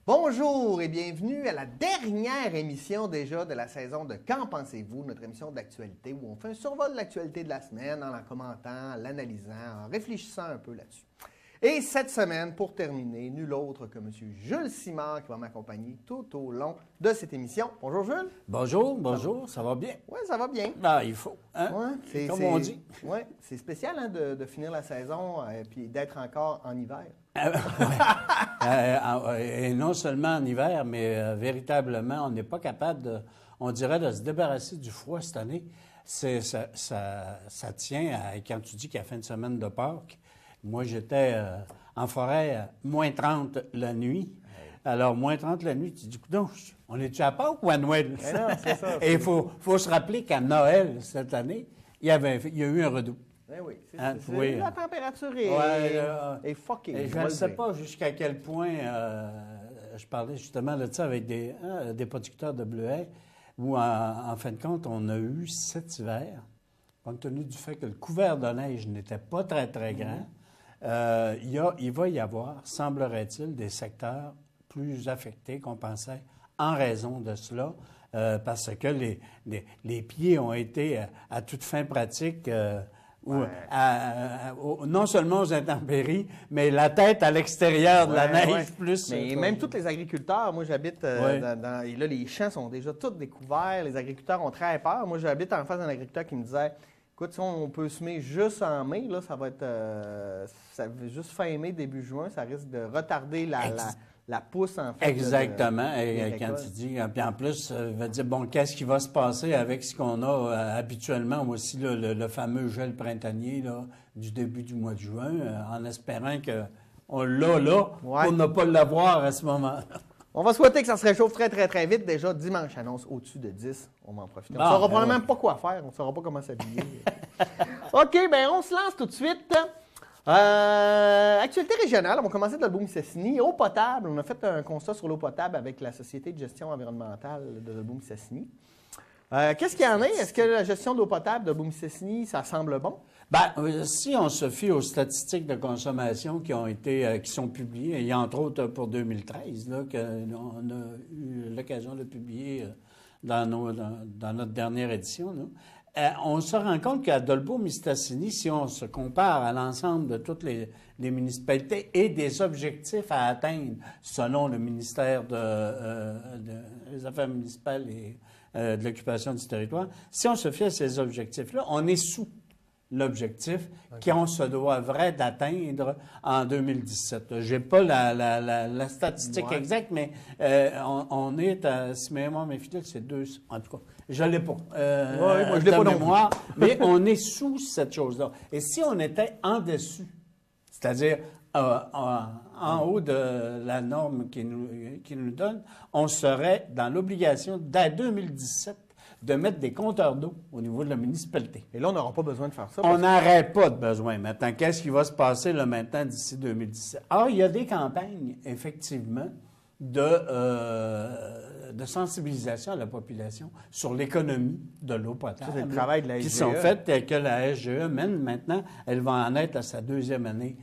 Bonjour et bienvenue à la dernière émission déjà de la saison de Qu'en pensez-vous, notre émission d'actualité où on fait un survol de l'actualité de la semaine en la commentant, en l'analysant, en réfléchissant un peu là-dessus. Et cette semaine, pour terminer, nul autre que M. Jules Simard qui va m'accompagner tout au long de cette émission. Bonjour Jules. Bonjour, ça va bien? Oui, ça va bien. Ah, il faut, hein? Ouais, Comme on dit. Oui, c'est spécial hein, de finir la saison et puis d'être encore en hiver. Et non seulement en hiver, mais véritablement, on n'est pas capable, on dirait, de se débarrasser du froid cette année. Ça tient à, quand tu dis qu'il y a fin de semaine de Pâques. Moi, j'étais en forêt, moins 30 la nuit. Alors, moins 30 la nuit, tu dis, donc, on est-tu à Pâques ou à Noël? Non, c'est ça. Et il faut se rappeler qu'à Noël, cette année, il y a eu un redout. Oui, la température est fucking. Et je ne sais pas jusqu'à quel point, je parlais justement de ça avec des producteurs de bleuets, où en fin de compte, on a eu cet hiver, compte tenu du fait que le couvert de neige n'était pas très, très grand, il va y avoir, semblerait-il, des secteurs plus affectés qu'on pensait en raison de cela, parce que les pieds ont été à toute fin pratique. Non seulement aux intempéries, mais la tête à l'extérieur de la neige plus. Mais même tous les agriculteurs, moi j'habite et là les champs sont déjà tous découverts, les agriculteurs ont très peur. Moi j'habite en face d'un agriculteur qui me disait écoute, si on peut semer juste en mai, là, ça va être juste fin mai, début juin, ça risque de retarder la pousse, en fait. Exactement. Et quand tu dis, puis en plus, va dire, bon, qu'est-ce qui va se passer avec ce qu'on a habituellement aussi, là, le fameux gel printanier là, du début du mois de juin, en espérant qu'on l'a là pour ne pas l'avoir à ce moment-là. On va souhaiter que ça se réchauffe très, très, très vite. Déjà, dimanche annonce au-dessus de 10. On va en profiter. On ne saura probablement pas quoi faire. On ne saura pas comment s'habiller. OK, bien, on se lance tout de suite. Actualité régionale, on va commencer de l'Album-Mistassini. Eau potable, on a fait un constat sur l'eau potable avec la Société de gestion environnementale de l'Album-Mistassini. Qu'est-ce qu'il y en a? Est-ce que la gestion d'eau potable de l'Album-Mistassini, ça semble bon? Bien, si on se fie aux statistiques de consommation qui sont publiées, il y a entre autres pour 2013, là, qu'on a eu l'occasion de publier dans notre dernière édition, là. On se rend compte qu'à Dolbeau-Mistassini, si on se compare à l'ensemble de toutes les municipalités et des objectifs à atteindre selon le ministère des Affaires municipales et de l'occupation du territoire, si on se fie à ces objectifs-là, on est sous l'objectif qu'on se devrait d'atteindre en 2017. Je n'ai pas la statistique exacte, mais on est à, si mémoire mes fidèles, c'est 2, en tout cas. Je ne l'ai pas. Moi, je l'ai pas mémoire, mais on est sous cette chose-là. Et si on était en dessus, c'est-à-dire en haut de la norme qui nous donne, on serait dans l'obligation, dès 2017, de mettre des compteurs d'eau au niveau de la municipalité. Et là, on n'aura pas besoin de faire ça. On n'aurait pas de besoin maintenant. Qu'est-ce qui va se passer là maintenant d'ici 2017? Alors, il y a des campagnes, effectivement, de sensibilisation à la population sur l'économie de l'eau potable. C'est le travail de la SGE. Qui sont faites et que la SGE mène maintenant. Elle va en être à sa 2e année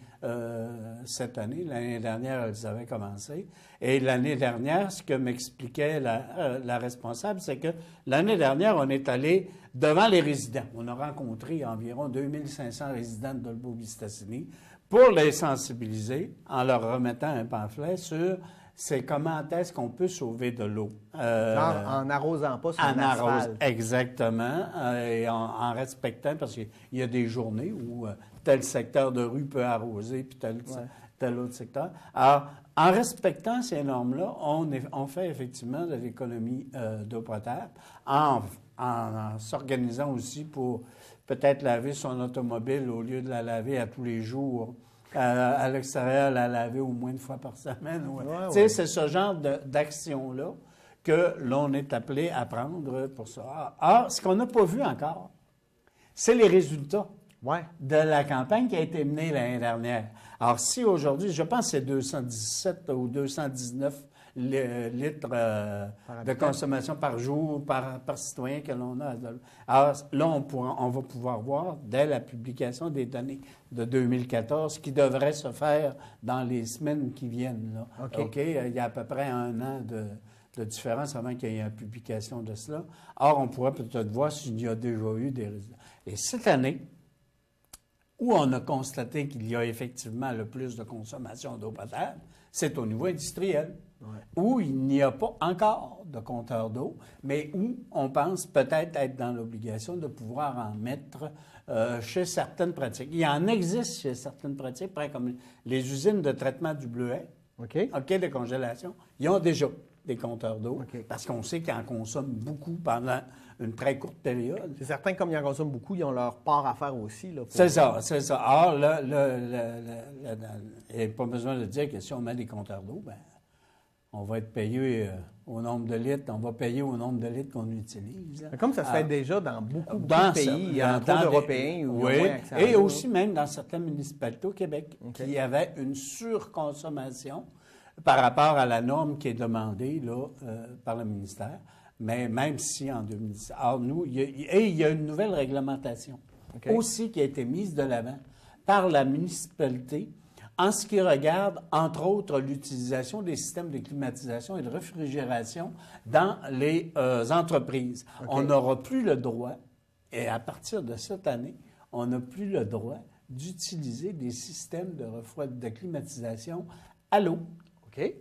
cette année. L'année dernière, elles avaient commencé. Et l'année dernière, ce que m'expliquait la responsable, c'est que l'année dernière, on est allé devant les résidents. On a rencontré environ 2500 résidents de Dolbeau-Mistassini pour les sensibiliser en leur remettant un pamphlet sur c'est comment est-ce qu'on peut sauver de l'eau. Genre en n'arrosant pas sur l'asphalte. Exactement, et en respectant, parce qu'il y a des journées où tel secteur de rue peut arroser, puis tel autre secteur. Alors, en respectant ces normes-là, on fait effectivement de l'économie d'eau potable, en s'organisant aussi pour peut-être laver son automobile au lieu de la laver à tous les jours. À l'extérieur, la laver au moins une fois par semaine. C'est ce genre d'action-là que l'on est appelé à prendre pour ça. Or, ce qu'on n'a pas vu encore, c'est les résultats de la campagne qui a été menée l'année dernière. Alors, si aujourd'hui, je pense que c'est 217 ou 219 litres de consommation par jour, par citoyen que l'on a. Alors là, on va pouvoir voir, dès la publication des données de 2014, ce qui devrait se faire dans les semaines qui viennent. Là. OK? Il y a à peu près 1 an de différence avant qu'il y ait une publication de cela. Or, on pourrait peut-être voir s'il y a déjà eu des résultats. Et cette année, où on a constaté qu'il y a effectivement le plus de consommation d'eau potable, c'est au niveau industriel, où il n'y a pas encore de compteur d'eau, mais où on pense peut-être être dans l'obligation de pouvoir en mettre chez certaines pratiques. Il en existe chez certaines pratiques, par exemple comme les usines de traitement du bleuet, de congélation, ils ont déjà des compteurs d'eau, parce qu'on sait qu'ils en consomment beaucoup pendant une très courte période. C'est certain que comme ils en consomment beaucoup, ils ont leur part à faire aussi. Là, C'est ça. Or, là, il n'y a pas besoin de dire que si on met des compteurs d'eau, ben, on va être payé au nombre de litres, on va payer au nombre de litres qu'on utilise. Mais comme ça se fait déjà dans beaucoup de pays, il y a trop d'Européens où oui, et aussi même dans certaines municipalités au Québec, qui avaient une surconsommation par rapport à la norme qui est demandée là, par le ministère, mais même si en 2010... Alors, nous, il y a une nouvelle réglementation aussi qui a été mise de l'avant par la municipalité en ce qui regarde, entre autres, l'utilisation des systèmes de climatisation et de réfrigération dans les entreprises. On n'aura plus le droit, et à partir de cette année, on n'a plus le droit d'utiliser des systèmes de climatisation à l'eau.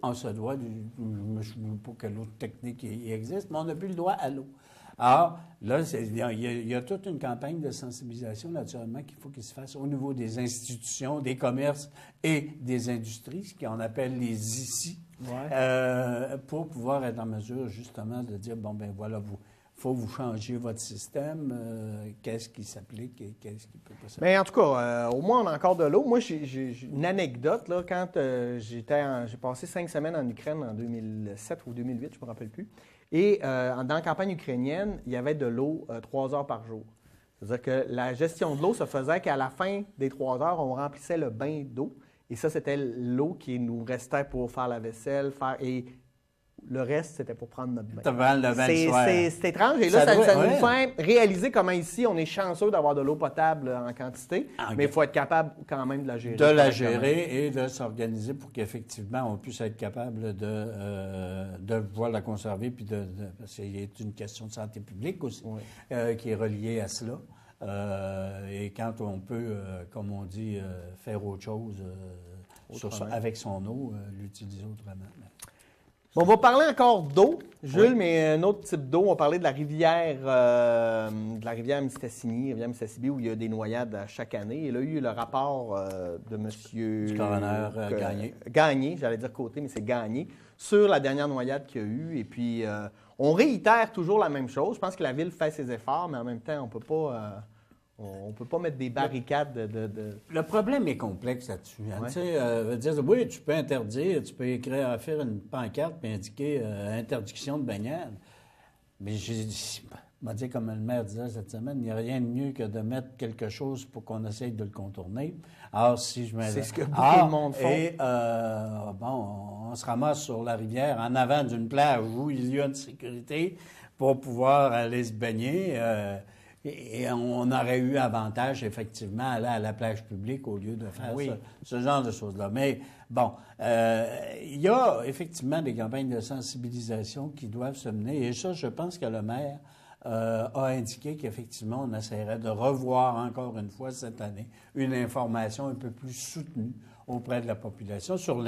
On se doit, je ne sais pas quelle autre technique existe, mais on n'a plus le droit à l'eau. Alors, là, il y a toute une campagne de sensibilisation, naturellement, qu'il faut qu'il se fasse au niveau des institutions, des commerces et des industries, ce qu'on appelle les ICI, pour pouvoir être en mesure, justement, de dire, bon, ben voilà, faut vous changer votre système, qu'est-ce qui s'applique et qu'est-ce qui peut pas s'appliquer. Mais en tout cas, au moins, on a encore de l'eau. Moi, j'ai une anecdote. Là, quand j'ai passé 5 semaines en Ukraine en 2007 ou 2008, je ne me rappelle plus. Et dans la campagne ukrainienne, il y avait de l'eau 3 heures par jour. C'est-à-dire que la gestion de l'eau se faisait qu'à la fin des 3 heures, on remplissait le bain d'eau. Et ça, c'était l'eau qui nous restait pour faire la vaisselle, et le reste, c'était pour prendre notre bain. C'est étrange. Et là, ça nous fait réaliser comment ici, on est chanceux d'avoir de l'eau potable en quantité, mais il faut être capable quand même de la gérer. De la gérer et de s'organiser pour qu'effectivement, on puisse être capable de pouvoir la conserver. Puis c'est une question de santé publique aussi qui est reliée à cela. Et quand on peut, comme on dit, faire autre chose avec son eau, l'utiliser autrement. Bon, on va parler encore d'eau, Jules, mais un autre type d'eau. On va parler de la rivière Mistassini, rivière Mississippi, où il y a des noyades chaque année. Et là, il y a eu le rapport de M. Du coroner Gagné. Gagné, j'allais dire Côté, mais c'est Gagné, sur la dernière noyade qu'il y a eu. Et puis, on réitère toujours la même chose. Je pense que la Ville fait ses efforts, mais en même temps, on ne peut pas mettre des barricades de... Le problème est complexe là-dessus. Hein. Tu sais, dire, oui, tu peux interdire, tu peux faire une pancarte et indiquer interdiction de baignade. Mais je m'a dit, comme le maire disait cette semaine, il n'y a rien de mieux que de mettre quelque chose pour qu'on essaye de le contourner. Alors, si je c'est ce que beaucoup de monde font. Et, on se ramasse sur la rivière en avant d'une plage où il y a une sécurité pour pouvoir aller se baigner. Et on aurait eu avantage, effectivement, à aller à la plage publique au lieu de faire ce genre de choses-là. Mais bon, il y a effectivement des campagnes de sensibilisation qui doivent se mener. Et ça, je pense que le maire a indiqué qu'effectivement, on essaierait de revoir encore une fois cette année une information un peu plus soutenue auprès de la population sur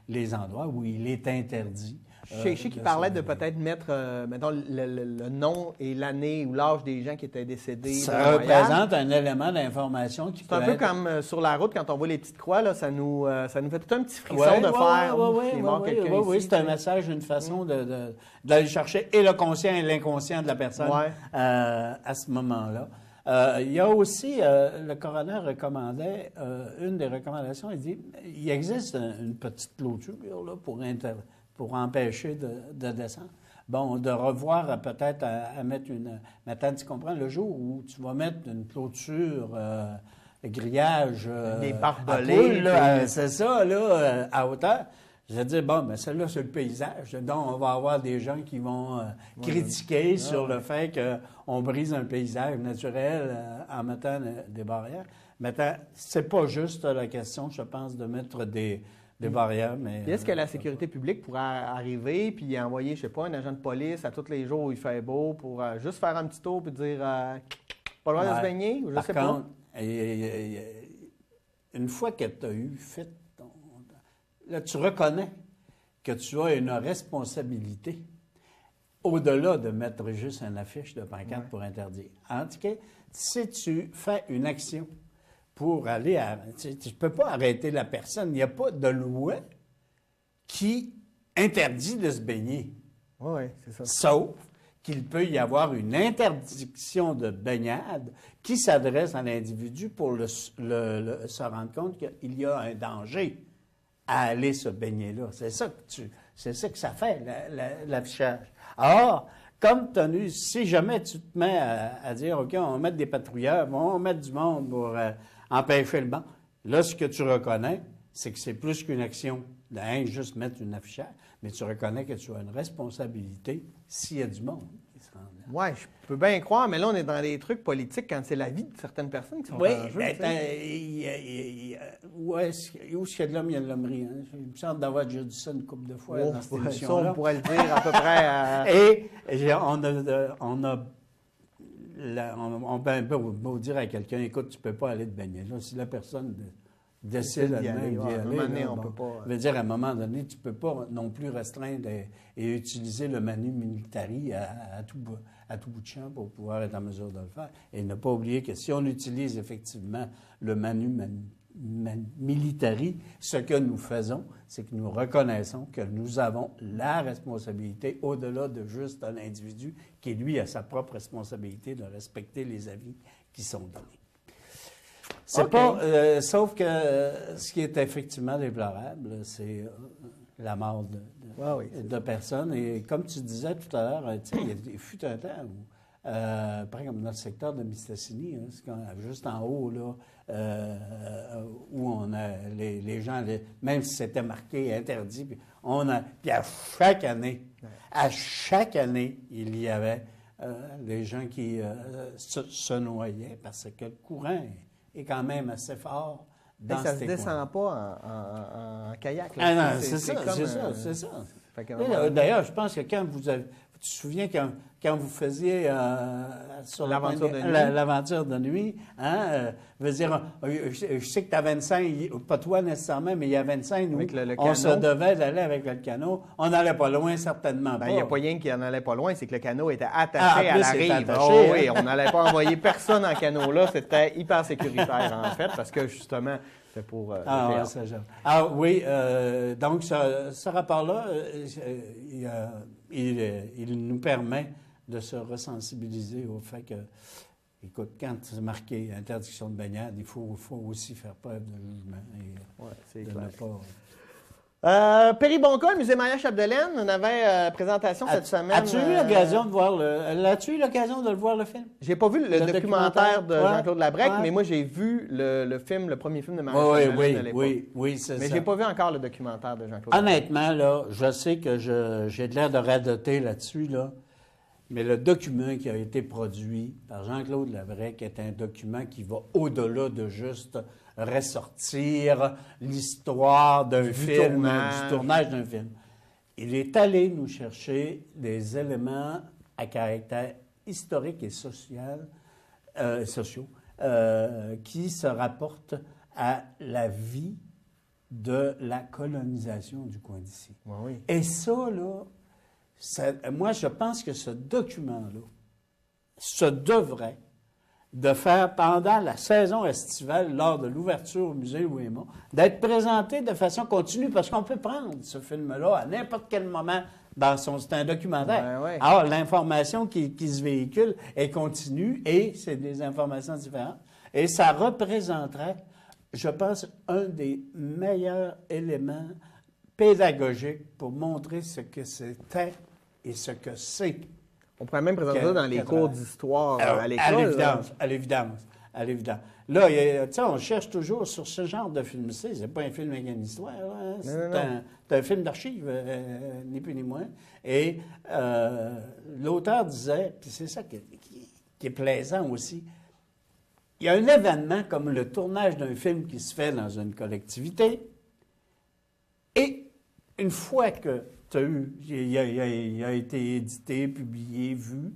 les endroits où il est interdit. Je sais qu'il parlait de peut-être mettre mettons, le nom et l'année ou l'âge des gens qui étaient décédés. Ça représente un élément d'information qui peut être... C'est un peu comme sur la route, quand on voit les petites croix, là, ça nous fait tout un petit frisson de faire Oui, c'est un message, une façon d'aller chercher et le conscient et l'inconscient de la personne à ce moment-là. Il y a aussi, le coroner recommandait, une des recommandations, il dit, il existe une petite clôture là, pour empêcher de descendre. Bon, de revoir peut-être à mettre une... Maintenant, tu comprends, le jour où tu vas mettre une clôture, grillage... des barbelés. C'est ça, là, à hauteur. Je vais dire, bon, mais celle-là, c'est le paysage. Donc, on va avoir des gens qui vont critiquer sur le fait qu'on brise un paysage naturel en mettant des barrières. Maintenant, c'est pas juste la question, je pense, de mettre des barrières, mais... Est-ce que la sécurité publique pourrait arriver puis envoyer, je sais pas, un agent de police à tous les jours où il fait beau pour juste faire un petit tour puis dire pas le droit de se baigner? Je sais pas. Une fois que tu as fait là, tu reconnais que tu as une responsabilité au-delà de mettre juste une affiche de pancarte pour interdire. En tout cas, si tu fais une action pour aller à... Tu ne peux pas arrêter la personne. Il n'y a pas de loi qui interdit de se baigner. Oui, c'est ça. Sauf qu'il peut y avoir une interdiction de baignade qui s'adresse à l'individu pour se rendre compte qu'il y a un danger à aller se baigner là. C'est ça que ça fait, l'affichage. Or, comme tenu, si jamais tu te mets à dire, OK, on va mettre des patrouilleurs, on va mettre du monde pour empêcher le banc, là, ce que tu reconnais, c'est que c'est plus qu'une action de juste mettre une affichage, mais tu reconnais que tu as une responsabilité s'il y a du monde qui se rend là. Oui, je peux bien croire, mais là, on est dans des trucs politiques quand c'est la vie de certaines personnes qui sont en jeu. Où est-ce qu'il y a de l'homme, il y a de l'hommerie. Hein? Il me semble d'avoir déjà dit ça une couple de fois dans cette émission-là. Ça, on pourrait le dire à peu près. Et on peut dire à quelqu'un, écoute, tu ne peux pas aller te baigner là. Si la personne décide elle-même d'y aller, on peut pas. Je veux dire, à un moment donné, tu ne peux pas non plus restreindre et utiliser le manu militari à tout bout de champ pour pouvoir être en mesure de le faire. Et ne pas oublier que si on utilise effectivement le manu militari, ce que nous faisons, c'est que nous reconnaissons que nous avons la responsabilité, au-delà de juste un individu qui, lui, a sa propre responsabilité de respecter les avis qui sont donnés. C'est pas... sauf que ce qui est effectivement déplorable, c'est la mort de personnes. Et comme tu disais tout à l'heure, il fut un temps où, par exemple, comme dans le secteur de Mistassini, juste en haut, là, où on a les gens, même si c'était marqué interdit, puis à chaque année, il y avait des gens qui se noyaient parce que le courant est quand même assez fort dans ces coins. Ça ne se descend pas en kayak. Là. Ah non, c'est ça. D'ailleurs, je pense que quand tu te souviens quand vous faisiez sur l'aventure de nuit, hein, veut dire, je sais que tu as 25, pas toi nécessairement, mais il y a 25, nous, on se devait d'aller avec le canot. On n'allait pas loin, certainement pas. Il n'y a pas rien qui n'en allait pas loin, c'est que le canot était attaché à la rive. Oui, on n'allait pas envoyer personne en canot là, c'était hyper sécuritaire en fait, parce que justement, c'était pour... oui, donc ce rapport-là, il nous permet de se ressensibiliser au fait que, écoute, quand c'est marqué interdiction de baignade, il faut aussi faire preuve de jugement. C'est clair. Péribonca, le musée Maya-Chapdelaine, on avait présentation cette semaine. As-tu eu l'occasion de voir le voir, le film? J'ai pas vu le documentaire de Jean-Claude Labrec, mais moi, j'ai vu le premier film de Maya-Chapdelaine à l'époque. Oui, c'est ça. Mais j'ai pas vu encore le documentaire de Jean-Claude Labrec. Honnêtement, là, je sais que j'ai de l'air de radoter là-dessus, là, mais le document qui a été produit par Jean-Claude Labrec est un document qui va au-delà de juste ressortir l'histoire d'un film, du tournage d'un film. Il est allé nous chercher des éléments à caractère historique et social, sociaux qui se rapportent à la vie de la colonisation du coin d'ici. Oui. Et ça, là, moi, je pense que ce document-là se devrait de faire pendant la saison estivale, lors de l'ouverture au musée Louis-Aymon, d'être présenté de façon continue, parce qu'on peut prendre ce film-là à n'importe quel moment c'est un documentaire. Ouais. Alors, l'information qui se véhicule est continue et c'est des informations différentes. Et ça représenterait, je pense, un des meilleurs éléments pédagogiques pour montrer ce que c'était et ce que c'est. On pourrait même présenter ça dans les cours d'histoire à l'école. À l'évidence. Là, tu sais, on cherche toujours sur ce genre de film. C'est pas un film avec une histoire, hein? C'est un film d'archives, ni plus ni moins. Et l'auteur disait, puis c'est ça qui est plaisant aussi, il y a un événement comme le tournage d'un film qui se fait dans une collectivité, et une fois que tu as eu, il a été édité, publié, vu,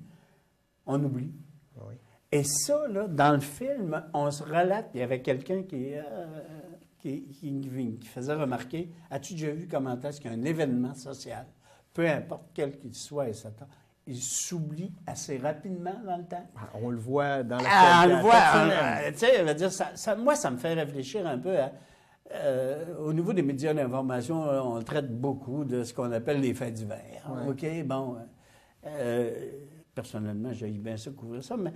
on oublie. Oui. Et ça, là, dans le film, on se relate, il y avait quelqu'un qui faisait remarquer, as-tu déjà vu comment est-ce qu'un événement social, peu importe quel qu'il soit, et il s'oublie assez rapidement dans le temps? On le voit dans la On le voit. Tu sais, je veux dire, moi, ça me fait réfléchir un peu à... au niveau des médias d'information, on traite beaucoup de ce qu'on appelle les faits divers. Ouais. OK, bon... personnellement, j'ai bien ça couvrir ça, mais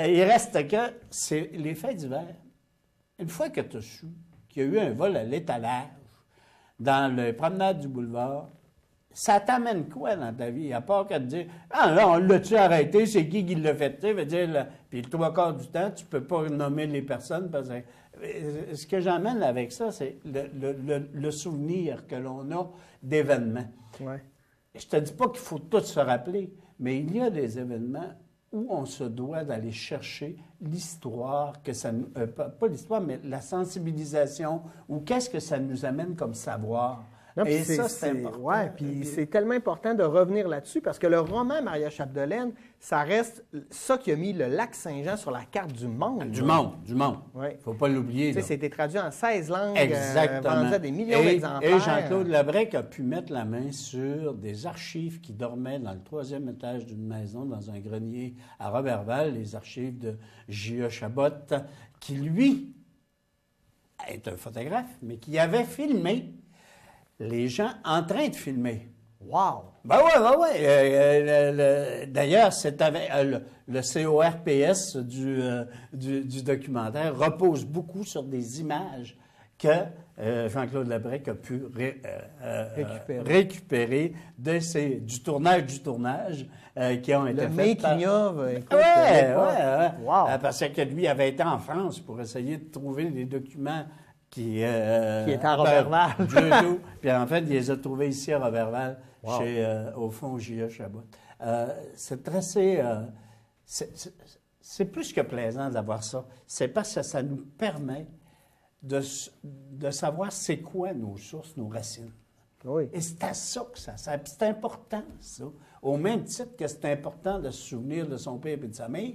il reste que c'est les faits divers. Une fois que tu as su qu'il y a eu un vol à l'étalage dans le promenade du boulevard, ça t'amène quoi dans ta vie? À part que de dire « Ah non, on l'a-tu arrêté? C'est qui l'a fait? » Tu sais, veut dire, puis le 3/4 du temps, tu ne peux pas nommer les personnes. Parce que, ce que j'emmène avec ça, c'est le souvenir que l'on a d'événements. Ouais. Je te dis pas qu'il faut tout se rappeler, mais il y a des événements où on se doit d'aller chercher l'histoire, que ça pas l'histoire, mais la sensibilisation, ou qu'est-ce que ça nous amène comme savoir. Non, et ça, c'est important. Oui, puis c'est tellement important de revenir là-dessus parce que le roman Maria Chapdelaine, ça reste ça qui a mis le lac Saint-Jean sur la carte du monde. Du monde. Ouais. Faut pas l'oublier. Tu sais, c'était traduit en 16 langues, Exactement. vendu à des millions d'exemplaires. Et Jean-Claude Labrec a pu mettre la main sur des archives qui dormaient dans le 3e étage d'une maison, dans un grenier à Roberval, les archives de J.E. Chabot, qui, lui, est un photographe, mais qui avait filmé les gens en train de filmer. Wow! Ben ouais. D'ailleurs, c'est avec le CORPS du documentaire repose beaucoup sur des images que Jean-Claude Labrec a pu récupérer du tournage qui ont été le faits par... making-of, écoute, Ouais. Wow. Parce que lui avait été en France pour essayer de trouver des documents qui était à Roberval. Puis en fait, il les a trouvés ici à Roberval, Wow. au fond, J.E. Chabot. C'est assez... c'est plus que plaisant d'avoir ça. C'est parce que ça nous permet de savoir c'est quoi nos sources, nos racines. Oui. Et c'est à ça que ça sert. Puis c'est important, ça. Au même titre que c'est important de se souvenir de son père et de sa mère,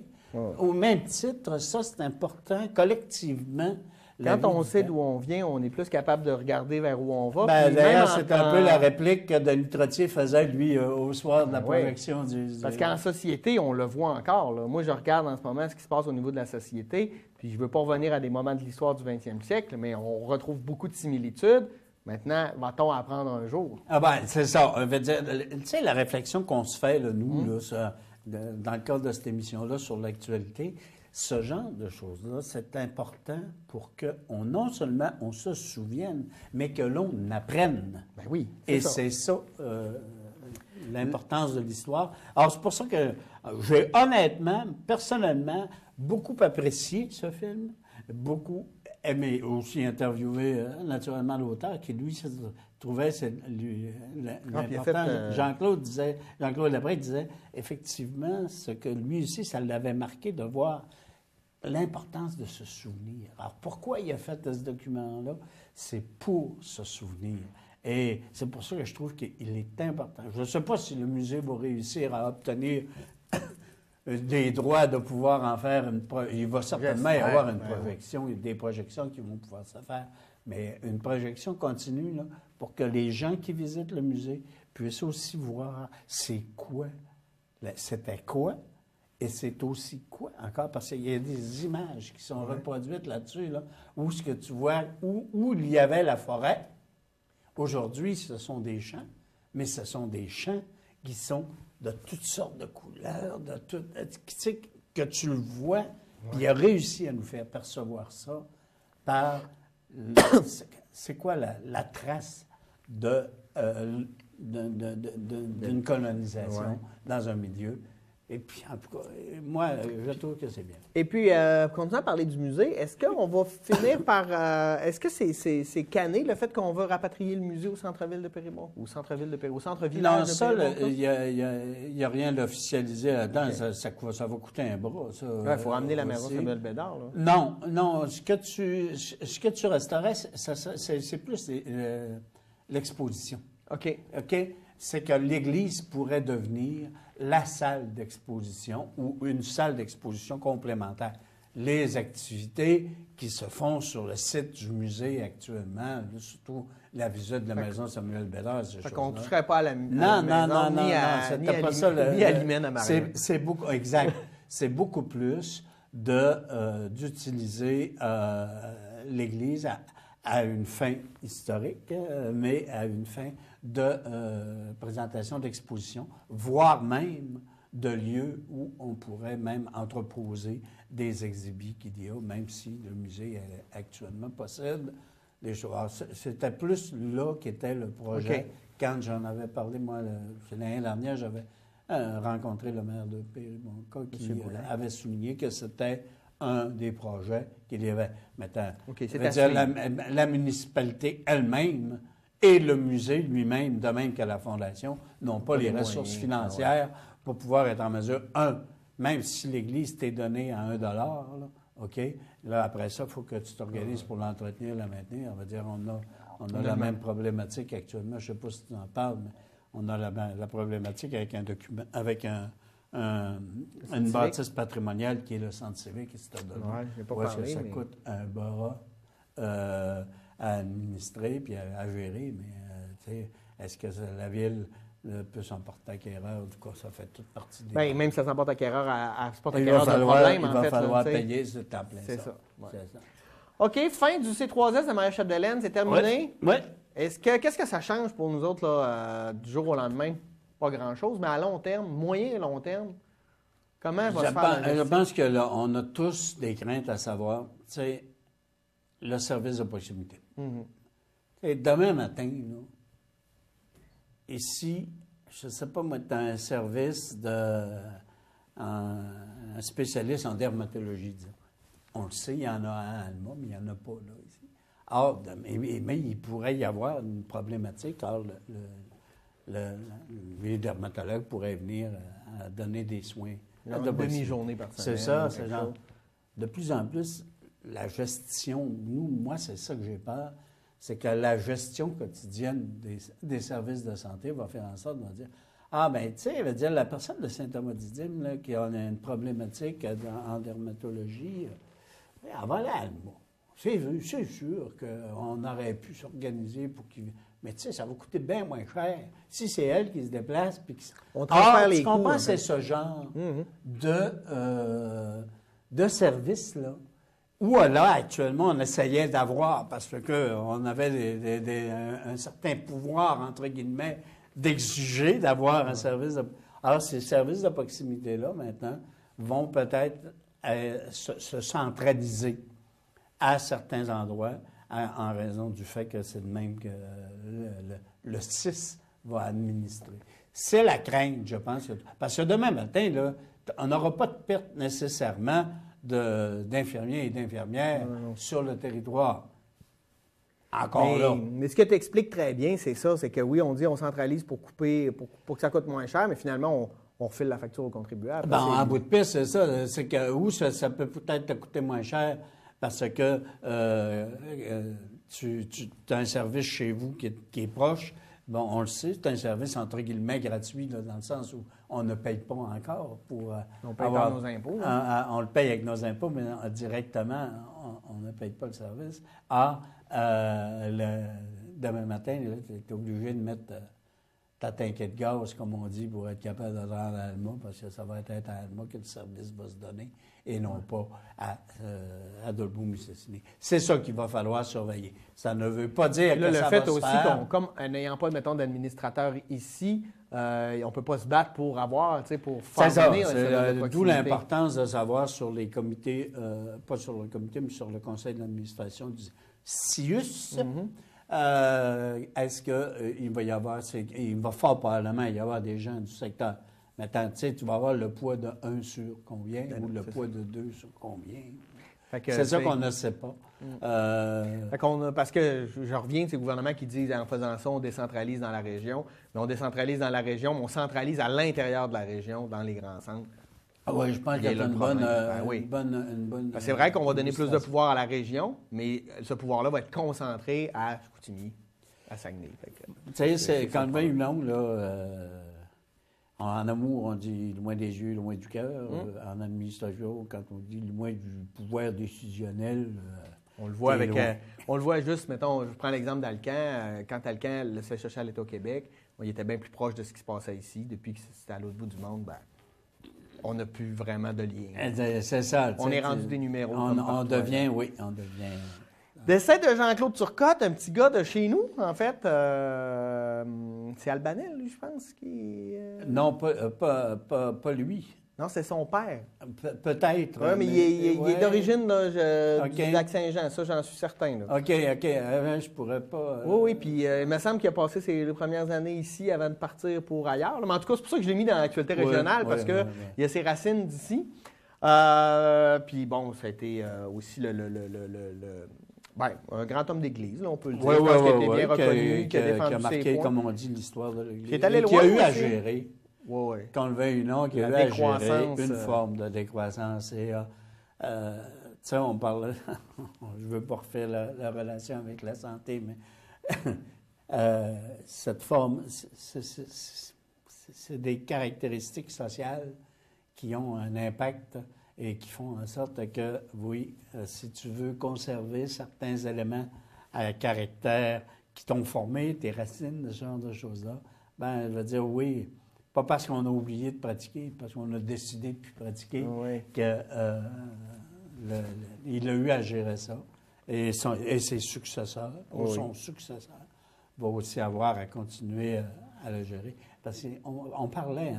au même titre, ça, c'est important collectivement. Quand on sait d'où on vient, on est plus capable de regarder vers où on va. D'ailleurs, c'est un peu la réplique que Denis Trottier faisait, lui, au soir de la projection du... Parce qu'en société, on le voit encore. Là. Moi, je regarde en ce moment ce qui se passe au niveau de la société, puis je ne veux pas revenir à des moments de l'histoire du 20e siècle, mais on retrouve beaucoup de similitudes. Maintenant, va-t-on apprendre un jour? Ah ben, c'est ça. Tu sais, la réflexion qu'on se fait, là, nous, là, dans le cadre de cette émission-là, sur l'actualité, ce genre de choses-là, c'est important pour que non seulement on se souvienne, mais que l'on apprenne. Ben oui. Et c'est ça l'importance de l'histoire. Alors, c'est pour ça que j'ai honnêtement, personnellement, beaucoup apprécié ce film, beaucoup aimé aussi interviewer naturellement l'auteur, qui lui se trouvait l'important. Jean-Claude Labrec disait effectivement ce que lui aussi, ça l'avait marqué de voir l'importance de se souvenir. Alors, pourquoi il a fait ce document-là? C'est pour se souvenir. Et c'est pour ça que je trouve qu'il est important. Je ne sais pas si le musée va réussir à obtenir des droits de pouvoir en faire il va certainement y avoir une projection, des projections qui vont pouvoir se faire, mais une projection continue là, pour que les gens qui visitent le musée puissent aussi voir c'est quoi, c'était quoi, et c'est aussi quoi encore, parce qu'il y a des images qui sont reproduites là-dessus, là, où ce que tu vois, où il y avait la forêt. Aujourd'hui, ce sont des champs, mais ce sont des champs qui sont de toutes sortes de couleurs, que tu le vois, puis il a réussi à nous faire percevoir ça par, c'est quoi la trace d'une colonisation dans un milieu. Et puis, en tout cas, moi, je trouve que c'est bien. Et puis, continuant à parler du musée, est-ce qu'on va finir par... est-ce que c'est cané, le fait qu'on va rapatrier le musée au centre-ville de Péribon? Ou centre-ville de Péribon? Au centre-village Non, de ça, Péribon? il n'y a rien d'officialisé là-dedans. OK. Ça va coûter un bras, ça. Il faut ramener la maison aussi. Samuel Bédard, là. Non. Ce que tu resterais, c'est plus l'exposition. OK. OK? C'est que l'Église pourrait devenir la salle d'exposition ou une salle d'exposition complémentaire. Les activités qui se font sur le site du musée actuellement, surtout la visite de la maison Samuel Bédard, ces Fait qu'on ne choses-là. toucherait pas à la Non, maison, ni à c'était pas ça. ni à l'hymen à Marie. C'est beaucoup, exact. C'est beaucoup plus d'utiliser l'Église à une fin historique, mais à une fin de présentation d'exposition, voire même de lieux où on pourrait même entreposer des exhibits qu'il y a, même si le musée actuellement possède des choses. Alors, c'était plus là qu'était le projet. OK. Quand j'en avais parlé, moi, l'année dernière, j'avais rencontré le maire de Péribonka qui avait souligné que c'était un des projets qu'il y avait. Maintenant, OK, je veux dire, la municipalité elle-même et le musée lui-même, de même que la Fondation, n'ont pas les ressources financières pour pouvoir être en mesure, même si l'Église t'est donnée à $1, là, OK? Là, après ça, il faut que tu t'organises pour l'entretenir, la maintenir. On va dire, on a la même problématique actuellement. Je ne sais pas si tu en parles, mais on a la problématique avec un document, avec une bâtisse patrimoniale qui est le centre civique et c'est Oui, je n'ai pas parlé, ça mais... coûte un bras à administrer puis à gérer, mais tu sais, est-ce que la ville peut s'en porter acquéreur? En tout cas, ça fait toute partie des... Bien, même si ça s'en porte acquéreur, se porte il acquéreur va de falloir, problème, il en va fait. falloir là, payer ce temps plein. C'est ça. Ouais. C'est ça. OK, fin du C3S de Marie-Chapdelaine, c'est terminé. Oui. Qu'est-ce que ça change pour nous autres là, du jour au lendemain? Pas grand-chose, mais à long terme, moyen et long terme, comment va se faire la Je pense que là, on a tous des craintes à savoir, tu sais, le service de proximité. Et demain matin, là, ici, je ne sais pas, moi, tu as un service un spécialiste en dermatologie, disons. On le sait, il y en a un à Alma, mais il n'y en a pas là, ici. Or, mais il pourrait y avoir une problématique. Or, les dermatologues pourraient venir donner des soins. Une demi-journée par semaine. C'est ça, c'est genre. De plus en plus, la gestion, moi, c'est ça que j'ai peur, c'est que la gestion quotidienne des services de santé va faire en sorte de dire ah, bien, tu sais, dire la personne de Saint-Thomas-Didyme qui a une problématique en dermatologie, elle va aller à Alma. C'est sûr qu'on aurait pu s'organiser pour qu'il. Mais tu sais, ça va coûter bien moins cher si c'est elle qui se déplace. Puis on transfère les tu coûts. comprends, c'est ce genre de service-là. Où là, actuellement, on essayait d'avoir, parce qu'on avait un certain pouvoir, entre guillemets, d'exiger d'avoir un service de... Alors, ces services de proximité-là, maintenant, vont peut-être se centraliser à certains endroits en raison du fait que c'est le même que le CIS va administrer. C'est la crainte, je pense. Parce que demain matin, là, on n'aura pas de perte nécessairement d'infirmiers et d'infirmières sur le territoire. Encore là. Mais ce que tu expliques très bien, c'est ça, c'est que oui, on dit on centralise pour couper, pour que ça coûte moins cher, mais finalement, on refile la facture aux contribuables. En bout de piste, c'est ça. C'est que ça peut peut-être te coûter moins cher parce que tu as un service chez vous qui est proche. Bon, on le sait, c'est un service entre guillemets gratuit, là, dans le sens où on ne paye pas encore pour on paye par nos impôts. On le paye avec nos impôts, mais directement, on ne paye pas le service. Demain matin, tu es obligé de mettre ta tanquette de gaz, comme on dit, pour être capable de rendre à Alma, parce que ça va être à Alma que le service va se donner et non pas à Dolbeau-Mistassini. C'est ça qu'il va falloir surveiller. Ça ne veut pas dire que ça va se faire. Le fait aussi comme n'ayant pas, mettons, d'administrateur ici, on ne peut pas se battre pour avoir, tu sais, pour faire venir un service de proximité. D'où l'importance de savoir sur les comités, pas sur le comité, mais sur le conseil d'administration du CIUS. Est-ce qu'il va y avoir, il va fort probablement y avoir des gens du secteur Maintenant, tu sais, tu vas avoir le poids de 1 sur combien ou le c'est poids de 2 sur combien. Fait que, C'est ça tu sais, qu'on ne sait pas. Parce que je reviens de ces gouvernements qui disent en faisant ça, on décentralise dans la région. Mais on décentralise dans la région, mais on centralise à l'intérieur de la région, dans les grands centres. Oui, je pense qu'il y a là, une le bonne, problème. Ben oui. une bonne. Parce que c'est vrai qu'on va donner plus de pouvoir à la région, mais ce pouvoir-là va être concentré à Chicoutimi, à Saguenay. Tu sais, c'est quand même une langue, là. En amour, on dit loin des yeux, loin du cœur. En administration, quand on dit loin du pouvoir décisionnel. On le voit c'est avec. loin. On le voit juste, mettons, je prends l'exemple d'Alcan. Quand Alcan le fait chercher à l'État au Québec, il était bien plus proche de ce qui se passait ici. Depuis que c'était à l'autre bout du monde, ben, on n'a plus vraiment de lien. C'est ça. On est rendu des numéros. On devient, oui, on devient. Décès de Jean-Claude Turcotte, un petit gars de chez nous, en fait. C'est Albanel, lui, je pense. Non, pas lui. Non, c'est son père. Peut-être. Oui, mais il est d'origine OK. du Lac-Saint-Jean, ça, j'en suis certain. Là. OK. Je pourrais pas. Oui, puis il me semble qu'il a passé ses premières années ici avant de partir pour ailleurs. là. Mais en tout cas, c'est pour ça que je l'ai mis dans l'actualité régionale, parce qu'il il a ses racines d'ici. Puis bon, ça a été aussi un grand homme d'église, là, on peut le dire. Oui, Je pense qu'il a été bien reconnu, qui a défendu qui a marqué, ses points. comme on dit, l'histoire de l'Église. Qui est allé Et qui loin a eu à aussi. gérer. Oui. Qu'on le veuille ou non, qui a eu La à gérer décroissance, une forme de décroissance. Et, tu sais, on parle, je ne veux pas refaire la relation avec la santé, mais cette forme, c'est des caractéristiques sociales qui ont un impact et qui font en sorte que, oui, si tu veux conserver certains éléments à caractère qui t'ont formé, tes racines, ce genre de choses-là, ben, je veux dire, oui, pas parce qu'on a oublié de pratiquer, parce qu'on a décidé de ne plus pratiquer, que il a eu à gérer ça. Et ses successeurs, ou son successeur, va aussi avoir à continuer à le gérer. Parce qu'on parlait,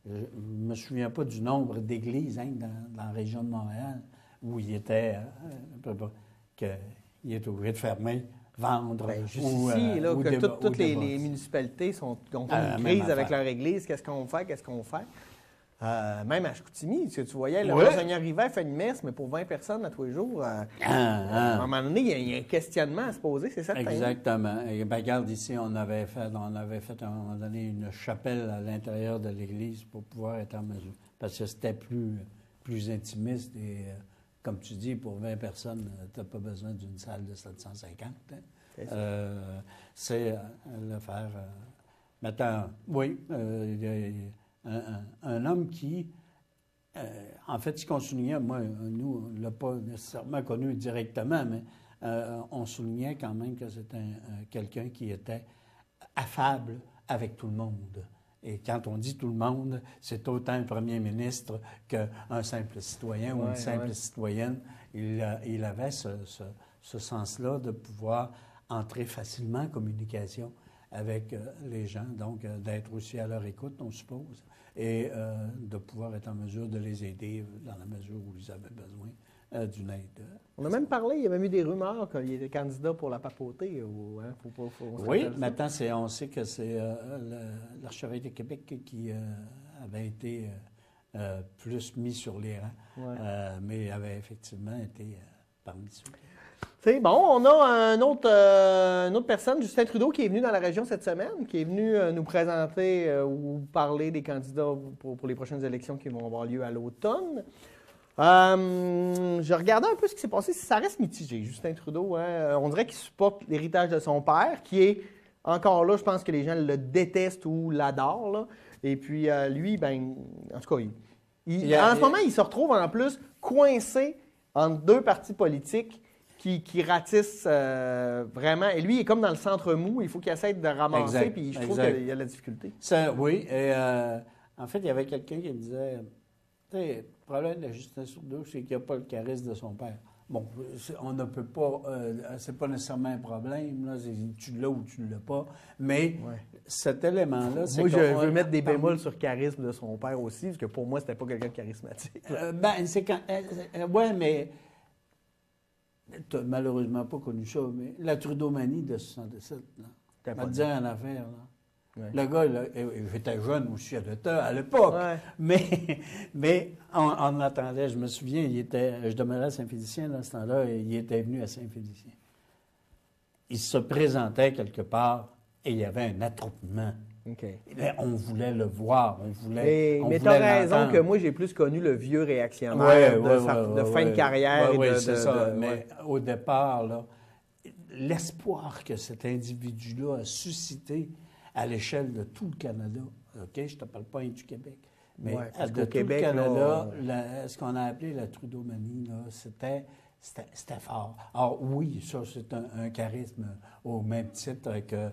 je ne me souviens pas du nombre d'églises dans la région de Montréal où il était, qu'il est obligé de fermer, vendre. Juste ici, là, que toutes les municipalités ont une crise avec leur église. Qu'est-ce qu'on fait? Même à Chicoutimi, tu voyais, le Monseigneur Rivet fait une messe, mais pour 20 personnes à tous les jours. À un moment donné, il y a un questionnement à se poser, c'est certain. Exactement. Et ben, regarde, ici, on avait fait à un moment donné une chapelle à l'intérieur de l'église pour pouvoir être en mesure. Parce que c'était plus intimiste et, comme tu dis, pour 20 personnes, tu n'as pas besoin d'une salle de 750. C'est le faire. Maintenant, oui, un homme qui, en fait, ce qu'on soulignait, nous, on ne l'a pas nécessairement connu directement, mais on soulignait quand même que c'était quelqu'un qui était affable avec tout le monde. Et quand on dit tout le monde, c'est autant un premier ministre qu'un simple citoyen ou une simple citoyenne. Il avait ce sens-là de pouvoir entrer facilement en communication avec les gens, donc d'être aussi à leur écoute, on suppose, et de pouvoir être en mesure de les aider dans la mesure où ils avaient besoin d'une aide. On a même parlé, il y avait eu des rumeurs qu'il était candidat pour la papauté. Oui, maintenant, on sait que c'est l'archevêque de Québec qui avait été plus mis sur les rangs, mais avait effectivement été parmi ceux. C'est bon, on a une autre personne, Justin Trudeau, qui est venu dans la région cette semaine, qui est venu nous présenter ou parler des candidats pour les prochaines élections qui vont avoir lieu à l'automne. Je regardais un peu ce qui s'est passé. Ça reste mitigé, Justin Trudeau. On dirait qu'il supporte l'héritage de son père, qui est encore là, je pense que les gens le détestent ou l'adorent. Là. Et puis lui, ben, en tout cas, en ce moment, il se retrouve en plus coincé entre deux partis politiques qui ratissent vraiment. Et lui, il est comme dans le centre mou. Il faut qu'il essaie de ramasser, puis je trouve qu'il y a de la difficulté. Oui, et en fait, il y avait quelqu'un qui me disait, tu sais, le problème de Justin Trudeau, c'est qu'il n'a pas le charisme de son père. Bon, on ne peut pas, c'est pas nécessairement un problème, là, tu l'as ou tu ne l'as pas, mais cet élément-là, c'est moi, je veux mettre des bémols sur le charisme de son père aussi, parce que pour moi, c'était pas quelqu'un de charismatique. C'est quand... oui, mais... Tu n'as malheureusement pas connu ça, mais la Trudeau-manie de 1967, là. On va te dire en affaire, là. Ouais. Le gars, là, j'étais jeune aussi à l'époque, mais on attendait, je me souviens, je demeurais à Saint-Félicien dans ce temps-là, et il était venu à Saint-Félicien. Il se présentait quelque part et il y avait un attroupement. Okay. On voulait le voir, on voulait mais tu as raison que moi, j'ai plus connu le vieux réactionnaire de fin de carrière. Oui, c'est ça. Mais au départ, là, l'espoir que cet individu-là a suscité à l'échelle de tout le Canada, OK, je ne te parle pas du Québec, mais de tout Québec, le Canada, ce qu'on a appelé la Trudeau-manie, c'était fort. Alors oui, ça, c'est un charisme au même titre que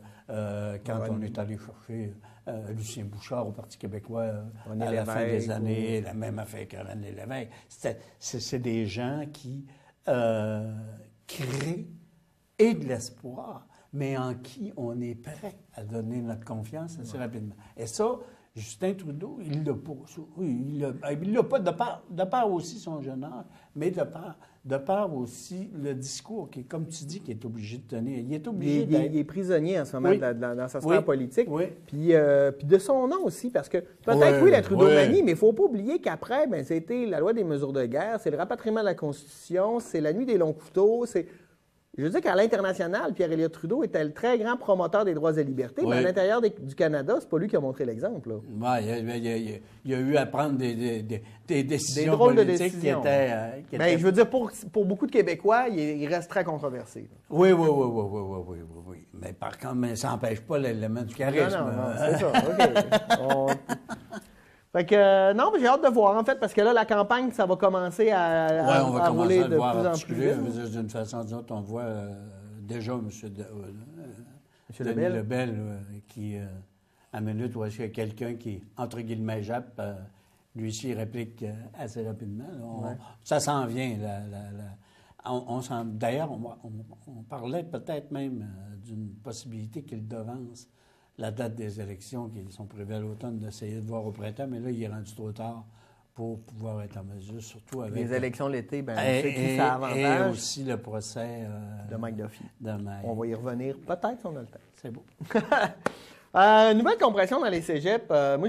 quand on est allé chercher Lucien Bouchard au Parti québécois à la fin des années, la même affaire que René Lévesque. C'est des gens qui créent et de l'espoir, mais en qui on est prêt à donner notre confiance assez rapidement. Et ça, Justin Trudeau, il l'a pas. Oui, il l'a pas de part aussi son jeune âge, mais de part aussi le discours qui, comme tu dis, qu'il est obligé de tenir. Il est obligé il est prisonnier en ce moment dans sa sphère politique. Oui. Puis de son nom aussi, parce que peut-être la Trudeau-manie, mais il ne faut pas oublier qu'après, c'était la loi des mesures de guerre, c'est le rapatriement de la Constitution, c'est la nuit des longs couteaux, c'est... Je veux dire qu'à l'international, Pierre-Éliott Trudeau était le très grand promoteur des droits et libertés, mais à l'intérieur du Canada, c'est pas lui qui a montré l'exemple. Oui, il a eu à prendre des décisions politiques qui étaient... Je veux dire, pour beaucoup de Québécois, il reste très controversé. Oui. Mais par contre, ça n'empêche pas l'élément du charisme. Non, c'est ça. OK. Fait que, non, mais j'ai hâte de voir, en fait, parce que là, la campagne, ça va commencer à rouler de plus en plus vite. D'une façon ou d'une autre, on voit déjà M. Denis Lebel qui, à minute, où est-ce qu'il y a quelqu'un qui, entre guillemets, jappe, lui aussi, il réplique assez rapidement. Ça s'en vient. D'ailleurs, on parlait peut-être même d'une possibilité qu'il devance la date des élections qui sont prévues à l'automne, d'essayer de voir au printemps, mais là, il est rendu trop tard pour pouvoir être en mesure, surtout avec... Les élections l'été, on sait qui ça avantage. Et aussi le procès... de Mike Duffy. On va y revenir peut-être si on a le temps. C'est beau. Nouvelle compression dans les cégeps. Moi,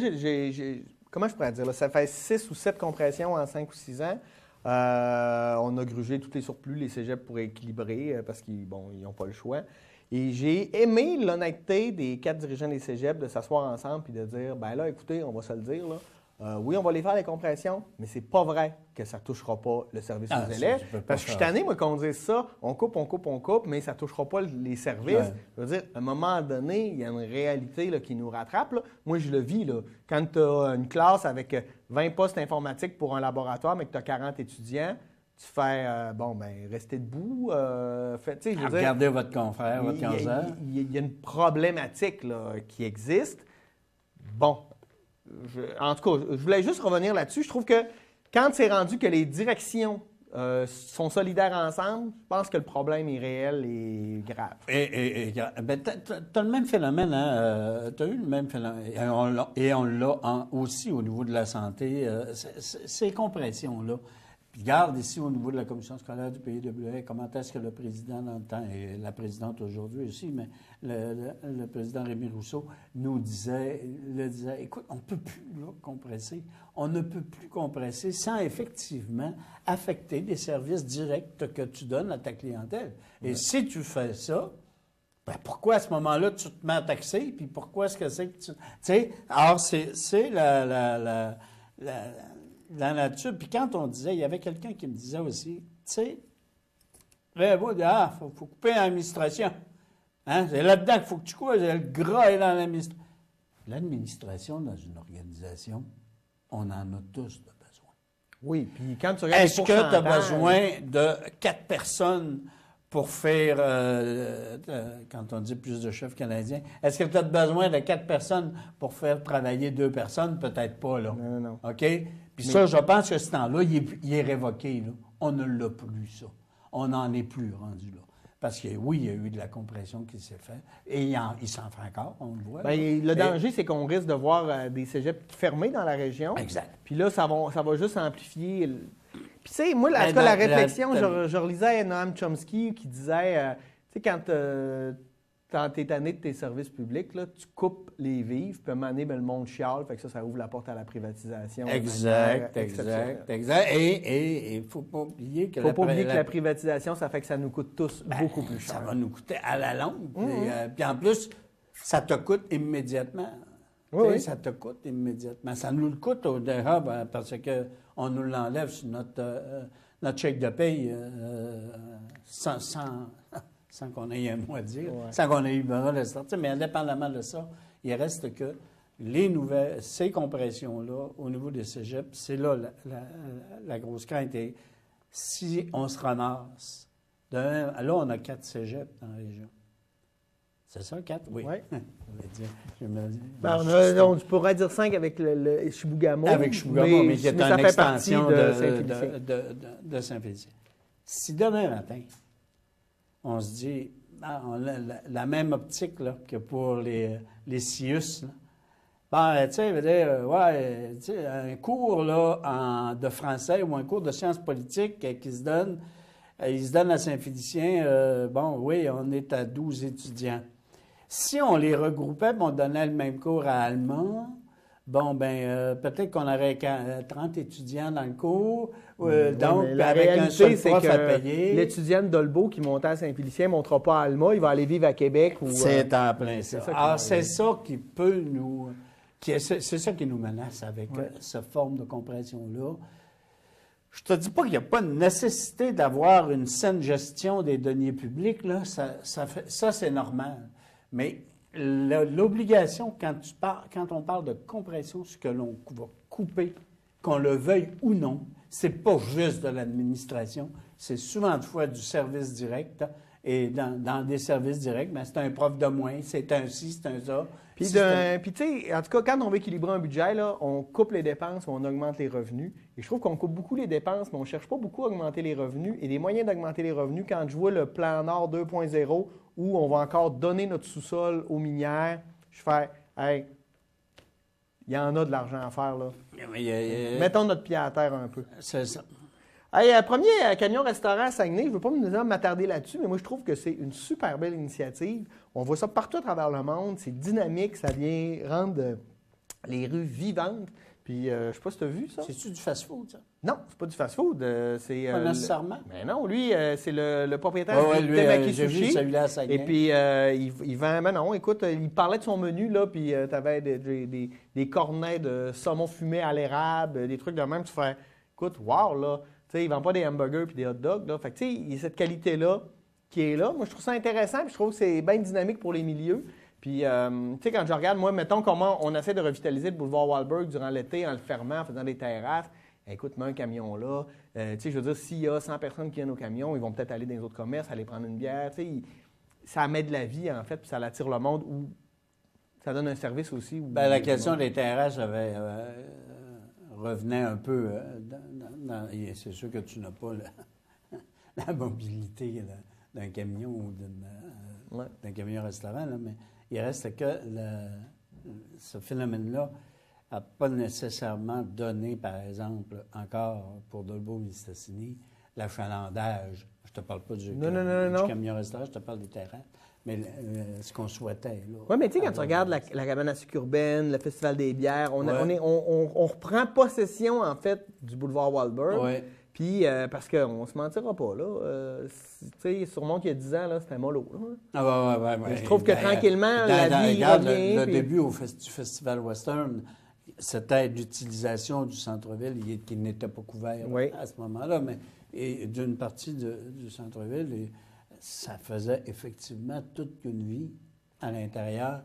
comment je pourrais dire? Là, ça fait 6 ou 7 compressions en 5 ou 6 ans. On a grugé tous les surplus, les cégeps pour équilibrer, parce qu'ils n'ont pas le choix. Et j'ai aimé l'honnêteté des 4 dirigeants des cégeps de s'asseoir ensemble et de dire, ben là, écoutez, on va se le dire, là, oui, on va les faire, les compressions, mais c'est pas vrai que ça ne touchera pas le service aux élèves. Parce que je suis tanné, moi, qu'on dise ça, on coupe, mais ça ne touchera pas les services. Ouais. Je veux dire, à un moment donné, il y a une réalité là, qui nous rattrape. Là. Moi, je le vis. Là. Quand tu as une classe avec 20 postes informatiques pour un laboratoire, mais que tu as 40 étudiants, tu fais, restez debout. Regardez votre confrère, votre cancer. Il y a une problématique là, qui existe. Bon, en tout cas, je voulais juste revenir là-dessus. Je trouve que quand c'est rendu que les directions sont solidaires ensemble, je pense que le problème est réel et grave. Tu as le même phénomène, hein? Tu as eu le même phénomène. Et on l'a aussi au niveau de la santé. Ces compressions-là. Puis regarde ici au niveau de la commission scolaire du PIWA, comment est-ce que le président dans le temps, et la présidente aujourd'hui aussi, mais le président Rémi Rousseau nous disait, écoute, on ne peut plus là, compresser. On ne peut plus compresser sans effectivement affecter des services directs que tu donnes à ta clientèle. Et si tu fais ça, ben pourquoi à ce moment-là tu te mets à taxer? Puis pourquoi est-ce que c'est que tu... Tu sais, alors c'est la nature. Puis quand on disait, il y avait quelqu'un qui me disait aussi, tu sais, il faut couper l'administration. Hein? C'est là-dedans qu'il faut que tu coupes, le gras est dans l'administration. L'administration dans une organisation, on en a tous de besoin. Oui, puis quand tu regardes est-ce que tu as besoin de 4 personnes pour faire, quand on dit plus de chefs canadiens, est-ce que tu as besoin de 4 personnes pour faire travailler 2 personnes? Peut-être pas, là. Non. OK? Puis ça, je pense que ce temps-là, il est révoqué, là. On ne l'a plus, ça. On n'en est plus rendu là. Parce que, oui, il y a eu de la compression qui s'est faite. Et il s'en fait encore, on le voit. Le danger, c'est qu'on risque de voir des cégeps fermés dans la région. Exact. Puis là, ça va juste amplifier... Puis, tu sais, moi, en tout cas, la réflexion, je relisais Noam Chomsky qui disait, tu sais, quand quand tu es tanné de tes services publics, là, tu coupes les vivres, puis à un moment donné, ben, le monde chiale, fait que ça ouvre la porte à la privatisation. Exact. Et il ne faut pas oublier que la privatisation, ça fait que ça nous coûte tous beaucoup plus cher. Ça va nous coûter à la longue. Puis en plus, ça te coûte immédiatement. Oui. Ça te coûte immédiatement. Ça nous le coûte au dérap parce qu'on nous l'enlève sur notre chèque de paye sans qu'on ait un mot à dire, sans qu'on ait eu besoin de le sortir. Mais indépendamment de ça, il reste que ces compressions-là, au niveau des cégeps, c'est là la grosse crainte. Et si on se ramasse, là, on a 4 cégeps dans la région. C'est ça, 4? Oui. On pourrait dire 5 avec le Chibougamau. Avec Chibougamau, mais qui est une extension de Saint-Félicien. Si demain matin, on se dit, on a la même optique là, que pour les CIUS, tu sais, un cours là, de français ou un cours de sciences politiques qui se donne, il se donne à Saint-Félicien, on est à 12 étudiants. Si on les regroupait et on donnait le même cours à allemand, peut-être qu'on aurait 30 étudiants dans le cours. Donc, avec un seul prof à payer. L'étudiant de Dolbeau qui montait à Saint-Félicien ne montera pas à Alma, il va aller vivre à Québec. C'est en plein ça. Alors, c'est ça qui peut nous... C'est ça qui nous menace avec cette forme de compression-là. Je te dis pas qu'il n'y a pas de nécessité d'avoir une saine gestion des deniers publics. Là. Ça c'est normal. Mais l'obligation, quand on parle de compression, ce que l'on va couper, qu'on le veuille ou non, c'est pas juste de l'administration, c'est souvent de fois du service direct. Et dans des services directs, c'est un prof de moins, c'est un ci, c'est un ça. Puis, tu sais, en tout cas, quand on veut équilibrer un budget, là, on coupe les dépenses ou on augmente les revenus. Et je trouve qu'on coupe beaucoup les dépenses, mais on ne cherche pas beaucoup à augmenter les revenus. Et les moyens d'augmenter les revenus, quand je vois le plan Nord 2.0, où on va encore donner notre sous-sol aux minières, je fais, hey, il y en a de l'argent à faire, là. Mettons notre pied à terre un peu. C'est ça. Hey, premier camion-restaurant à Saguenay, je ne veux pas m'attarder là-dessus, mais moi, je trouve que c'est une super belle initiative. On voit ça partout à travers le monde. C'est dynamique, ça vient rendre les rues vivantes. Puis, je ne sais pas si tu as vu ça. C'est-tu du fast-food, ça? Non, c'est pas du fast-food. Pas nécessairement. Mais non, lui, c'est le propriétaire de Temaki Sushi. J'ai vu celui-là à Saguenay. Et puis, il vend... Mais non, écoute, il parlait de son menu, là, puis tu avais des cornets de saumon fumé à l'érable, des trucs de même. Tu fais, écoute, wow, là... Tu sais, ils ne vendent pas des hamburgers et des hot dogs. Là. Fait que, tu sais, il y a cette qualité-là qui est là. Moi, je trouve ça intéressant puis je trouve que c'est bien dynamique pour les milieux. Puis, tu sais, quand je regarde, moi, mettons comment on essaie de revitaliser le boulevard Wahlberg durant l'été en le fermant, en faisant des terrasses. Écoute, mets un camion là. Tu sais, je veux dire, s'il y a 100 personnes qui viennent au camion, ils vont peut-être aller dans les autres commerces, aller prendre une bière. Tu sais, ça met de la vie, en fait, puis ça attire le monde ou ça donne un service aussi. La question des terrasses revenait un peu c'est sûr que tu n'as pas la mobilité d'un camion ou d'un camion-restaurant, mais il reste que ce phénomène-là n'a pas nécessairement donné, par exemple, encore pour Dolbeau-Mistassini, l'achalandage. Je ne te parle pas du camion-restaurant, je te parle des terrains. Mais ce qu'on souhaitait. Oui, mais tu sais, quand tu regardes la cabane à sucre urbaine, le Festival des bières, on reprend possession, en fait, du boulevard Wahlberg. Oui. Puis, parce qu'on ne se mentira pas, là. Tu sais, sûrement qu'il y a 10 ans, là, c'était mollo. Ah, ouais. Je trouve que tranquillement, la vie revient. Le début du Festival Western, c'était l'utilisation du centre-ville qui n'était pas couvert à ce moment-là, mais d'une partie du centre-ville. Ça faisait effectivement toute une vie à l'intérieur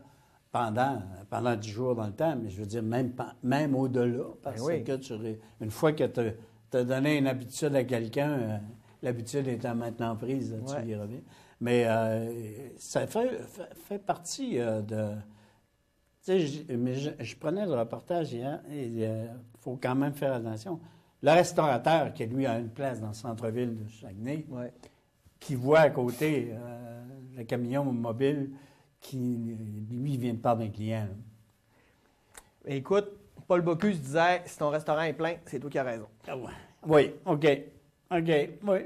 pendant 10 jours dans le temps, mais je veux dire même au-delà, parce que une fois que tu as donné une habitude à quelqu'un, l'habitude étant maintenant prise, tu y reviens. Mais ça fait partie de... Tu sais, je prenais le reportage hier, et il faut quand même faire attention. Le restaurateur, qui lui a une place dans le centre-ville de Saguenay, qui voit à côté le camion mobile qui, lui, vient de part d'un client. Là. Écoute, Paul Bocuse disait, si ton restaurant est plein, c'est toi qui as raison. Oui, OK, oui.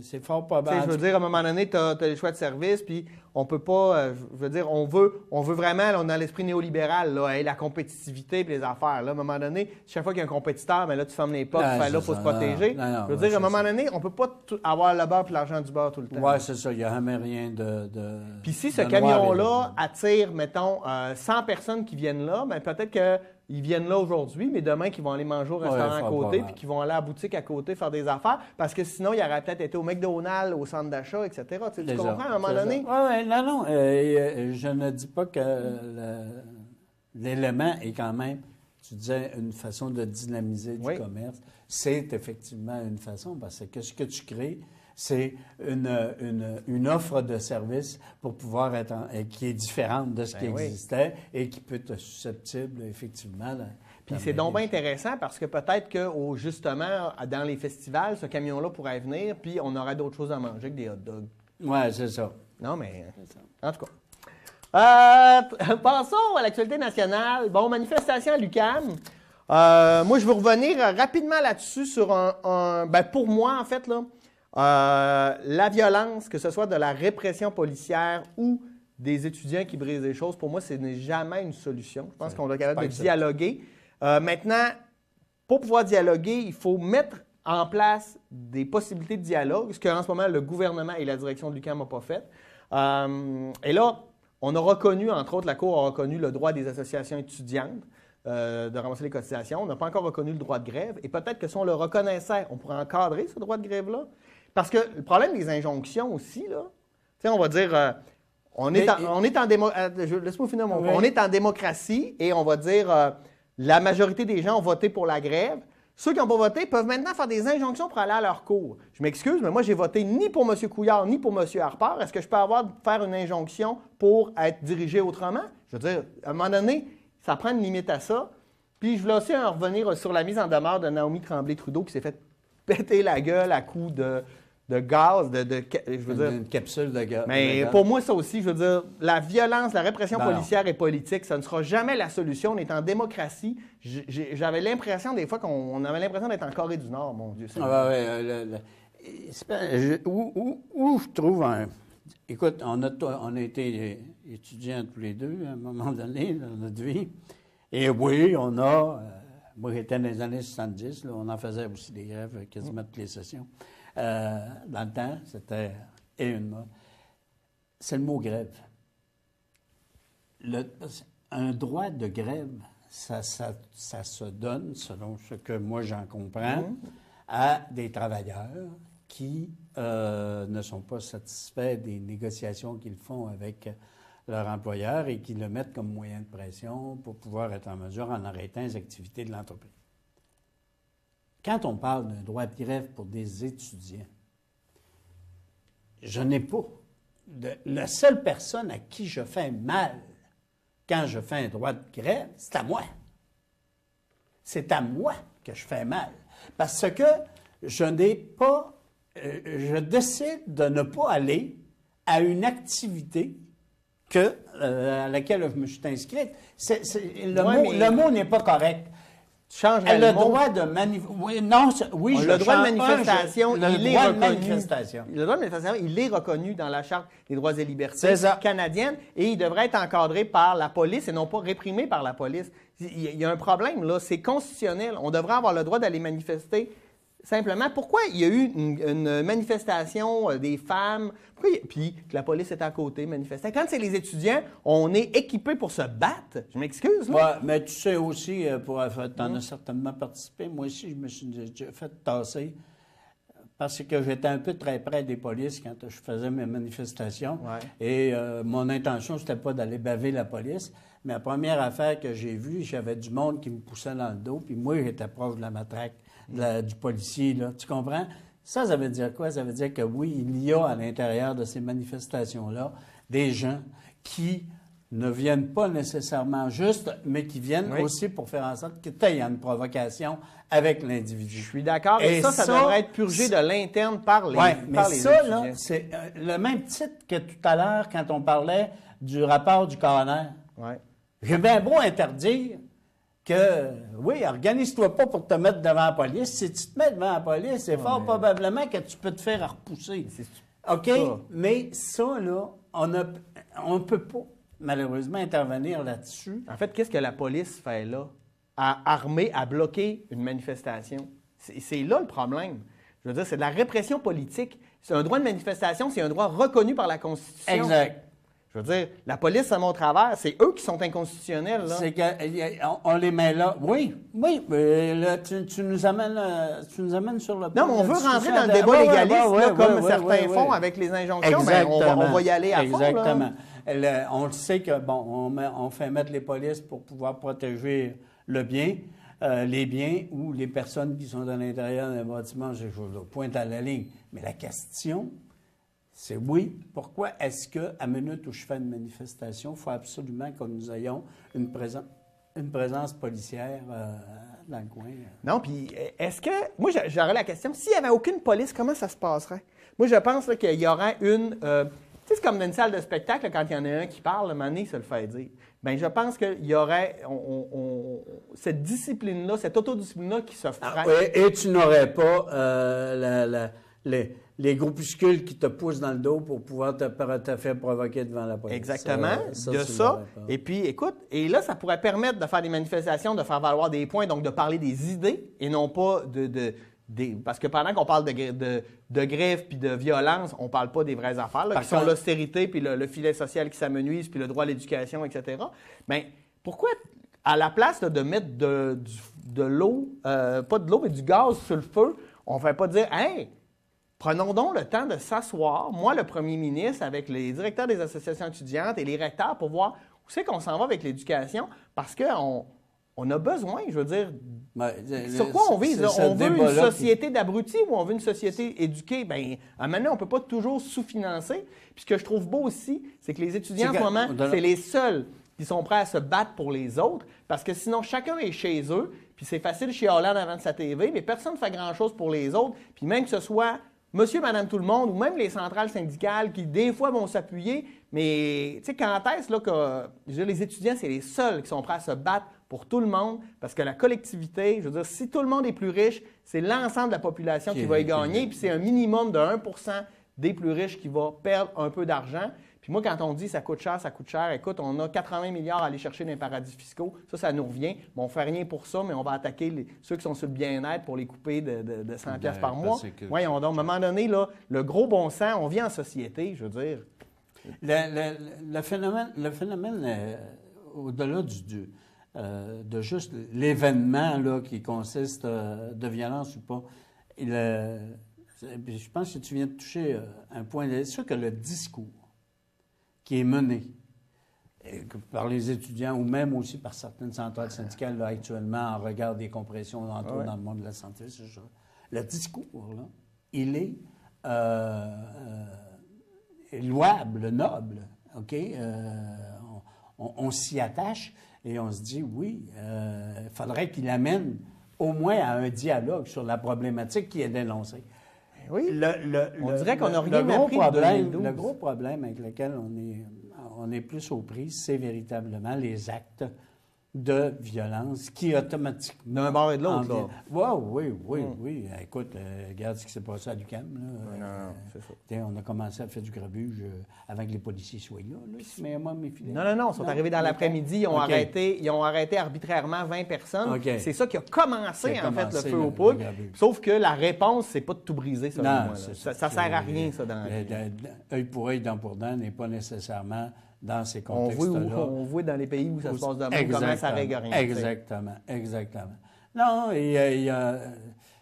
C'est fort Tu probable. sais, je veux dire, à un moment donné, tu as les choix de service, puis on peut pas, je veux dire, on veut vraiment, là, on est dans l'esprit néolibéral, là, hey, la compétitivité et les affaires. Là, à un moment donné, chaque fois qu'il y a un compétiteur, mais là, tu fermes les portes, là, il faut se protéger. Non, je veux dire, à un moment donné, on peut pas avoir le beurre et l'argent du beurre tout le temps. Oui, c'est ça. Il n'y a jamais rien de Puis si ce de noir et camion-là de- attire, mettons, 100 personnes qui viennent là, bien, peut-être qu'ils viennent là aujourd'hui, mais demain, qu'ils vont aller manger au restaurant à fort côté, probable. puis qu'ils vont aller à la boutique à côté faire des affaires, parce que sinon, il aurait peut-être été au McDonald's, au centre d'achat, etc. Tu sais, tu comprends, à un moment donné? Oui, non. Je ne dis pas que l'élément est quand même, tu disais, une façon de dynamiser du commerce. C'est effectivement une façon, parce que ce que tu crées, c'est une offre de service pour pouvoir être qui est différente de ce qui existait et qui peut être susceptible, effectivement. Puis c'est donc bien intéressant parce que peut-être que, justement, dans les festivals, ce camion-là pourrait venir, puis on aurait d'autres choses à manger que des hot dogs. Oui, c'est ça. Non, mais en tout cas. Passons à l'actualité nationale. Bon, manifestation à l'UQAM. Moi, je veux revenir rapidement là-dessus sur ben pour moi, en fait, là, la violence, que ce soit de la répression policière ou des étudiants qui brisent des choses, pour moi, ce n'est jamais une solution. Je pense qu'on est capable de dialoguer. Maintenant, pour pouvoir dialoguer, il faut mettre en place des possibilités de dialogue, ce qu'en ce moment, le gouvernement et la direction de l'UQAM n'ont pas fait. Et là, on a reconnu, entre autres, la Cour a reconnu le droit des associations étudiantes de ramasser les cotisations. On n'a pas encore reconnu le droit de grève. Et peut-être que si on le reconnaissait, on pourrait encadrer ce droit de grève-là. Parce que le problème des injonctions aussi, là, tu sais, on va dire, on est en démocratie et on va dire, la majorité des gens ont voté pour la grève. Ceux qui n'ont pas voté peuvent maintenant faire des injonctions pour aller à leur cours. Je m'excuse, mais moi, j'ai voté ni pour M. Couillard, ni pour M. Harper. Est-ce que je peux faire une injonction pour être dirigé autrement? Je veux dire, à un moment donné, ça prend une limite à ça. Puis je voulais aussi en revenir sur la mise en demeure de Naomi Tremblay-Trudeau qui s'est fait péter la gueule à coups de gaz, je veux dire... Une capsule de gaz. Mais pour moi, ça aussi, je veux dire, la violence, la répression policière et politique, ça ne sera jamais la solution. On est en démocratie. J'avais l'impression, des fois, qu'on avait l'impression d'être en Corée du Nord, mon Dieu. Où je trouve un... Écoute, on a été étudiants tous les deux à un moment donné dans notre vie. Et oui, on a... moi, j'étais dans les années 70, là, on en faisait aussi des grèves quasiment toutes les sessions. Dans le temps, c'était une mode. C'est le mot grève. Un droit de grève, ça se donne, selon ce que moi j'en comprends, à des travailleurs qui ne sont pas satisfaits des négociations qu'ils font avec leur employeur et qui le mettent comme moyen de pression pour pouvoir être en mesure en arrêtant les activités de l'entreprise. Quand on parle d'un droit de grève pour des étudiants, je n'ai pas... La seule personne à qui je fais mal quand je fais un droit de grève, c'est à moi. C'est à moi que je fais mal. Parce que je n'ai pas... je décide de ne pas aller à une activité à laquelle je me suis inscrite. Le mot n'est pas correct. Le droit de manifestation, il est reconnu. Le droit de manifestation, il est reconnu dans la Charte des droits et libertés canadienne et il devrait être encadré par la police et non pas réprimé par la police. Il y a un problème, là. C'est constitutionnel. On devrait avoir le droit d'aller manifester simplement. Pourquoi il y a eu une manifestation des femmes, puis que la police est à côté, manifestait? Quand c'est les étudiants, on est équipés pour se battre. Je m'excuse, là. Ouais, mais tu sais aussi, t'en as certainement participé. Moi aussi, je me suis fait tasser parce que j'étais un peu très près des polices quand je faisais mes manifestations. Ouais. Et mon intention, c'était pas d'aller baver la police. Mais la première affaire que j'ai vue, j'avais du monde qui me poussait dans le dos, puis moi, j'étais proche de la matraque. Du policier, là. Tu comprends? Ça veut dire quoi? Ça veut dire que oui, il y a à l'intérieur de ces manifestations-là des gens qui ne viennent pas nécessairement juste, mais qui viennent aussi pour faire en sorte qu'il y a une provocation avec l'individu. Je suis d'accord. Et ça devrait être purgé de l'interne par les ça, là, c'est le même titre que tout à l'heure quand on parlait du rapport du coroner. Ouais. J'ai bien beau interdire oui, organise-toi pas pour te mettre devant la police. Si tu te mets devant la police, c'est fort probablement que tu peux te faire repousser. OK? Mais ça, là, on ne peut pas, malheureusement, intervenir là-dessus. En fait, qu'est-ce que la police fait là? À armer, à bloquer une manifestation. C'est là le problème. Je veux dire, c'est de la répression politique. C'est un droit de manifestation, c'est un droit reconnu par la Constitution. Exact. Je veux dire, la police, ça monte à travers. C'est eux qui sont inconstitutionnels, là. C'est qu'on les met là. Oui, mais là, tu nous amènes sur le point. Non, mais on veut rentrer dans le débat légaliste, comme certains font avec les injonctions. Exactement. On va y aller à fond. Exactement. On le sait que, on fait mettre les polices pour pouvoir protéger le bien, les biens ou les personnes qui sont à l'intérieur d'un bâtiment. Je pointe à la ligne. Mais la question, c'est oui. Pourquoi est-ce qu'à minute où je fais une manifestation, il faut absolument que nous ayons une présence policière dans le coin? Non, puis est-ce que... Moi, j'aurais la question, s'il n'y avait aucune police, comment ça se passerait? Moi, je pense qu'il y aurait une... tu sais, c'est comme dans une salle de spectacle, là, quand il y en a un qui parle, à un moment donné, ça le fait dire. Bien, je pense qu'il y aurait cette discipline-là, cette autodiscipline-là qui se ferait. Et tu n'aurais pas les groupuscules qui te poussent dans le dos pour pouvoir te faire provoquer devant la police. Exactement, de ça. Et puis, écoute, et là, ça pourrait permettre de faire des manifestations, de faire valoir des points, donc de parler des idées et non pas parce que pendant qu'on parle de grève puis de violence, on ne parle pas des vraies affaires, là, qui sont l'austérité, puis le filet social qui s'amenuise, puis le droit à l'éducation, etc. Bien, pourquoi, à la place là, de mettre de l'eau, pas de l'eau, mais du gaz sur le feu, on ne fait pas dire « Hey, prenons donc le temps de s'asseoir, moi, le premier ministre, avec les directeurs des associations étudiantes et les recteurs, pour voir où c'est qu'on s'en va avec l'éducation, parce qu'on a besoin, je veux dire... sur quoi on vise? On veut une société d'abrutis ou on veut une société éduquée? Bien, à un moment donné, on ne peut pas toujours sous-financer. Puis ce que je trouve beau aussi, c'est que les étudiants, en ce moment, c'est les seuls qui sont prêts à se battre pour les autres, parce que sinon, chacun est chez eux, puis c'est facile chialer en avant de sa TV, mais personne ne fait grand-chose pour les autres. Puis même que ce soit monsieur, madame, tout le monde, ou même les centrales syndicales qui, des fois, vont s'appuyer, mais tu sais, quand est-ce là, que je veux dire, les étudiants, c'est les seuls qui sont prêts à se battre pour tout le monde, parce que la collectivité, je veux dire, si tout le monde est plus riche, c'est l'ensemble de la population qui va y gagner, puis c'est un minimum de 1 % des plus riches qui va perdre un peu d'argent. Puis moi, quand on dit ça coûte cher, écoute, on a 80 milliards à aller chercher dans les paradis fiscaux, ça nous revient. Bon, on ne fait rien pour ça, mais on va attaquer ceux qui sont sur le bien-être pour les couper de 100 piastres par mois. Voyons donc, à un moment donné, là, le gros bon sens, on vit en société, je veux dire. Le phénomène au-delà de juste l'événement là, qui consiste de violence ou pas, je pense que tu viens de toucher un point. C'est sûr que le discours qui est mené par les étudiants ou même aussi par certaines centrales syndicales là, actuellement en regard des compressions dans le monde de la santé, le discours, là, il est louable, noble. OK? On s'y attache et on se dit, oui, il faudrait qu'il amène au moins à un dialogue sur la problématique qui est dénoncée. Oui, on dirait qu'on n'a rien appris de 2012. Le gros problème avec lequel on est plus aux prises, c'est véritablement les actes de violence qui automatiquement... D'un bord et de l'autre, là. Oui. Écoute, regarde ce qui s'est passé à l'UQAM. Non, c'est ça. On a commencé à faire du grabuge avant que les policiers soient là. Mais moi, mes filets. Non. Ils sont arrivés dans l'après-midi. Ils ont arrêté arbitrairement 20 personnes. Okay. C'est ça qui a commencé, le feu aux poudres. Sauf que la réponse, c'est pas de tout briser, ça. Non, ça sert à rien, ça, dans œil pour œil, dent pour dent n'est pas nécessairement... dans ces contextes-là. On voit dans les pays où ça se passe de même, comment ça règle rien. Exactement. Non, il y a...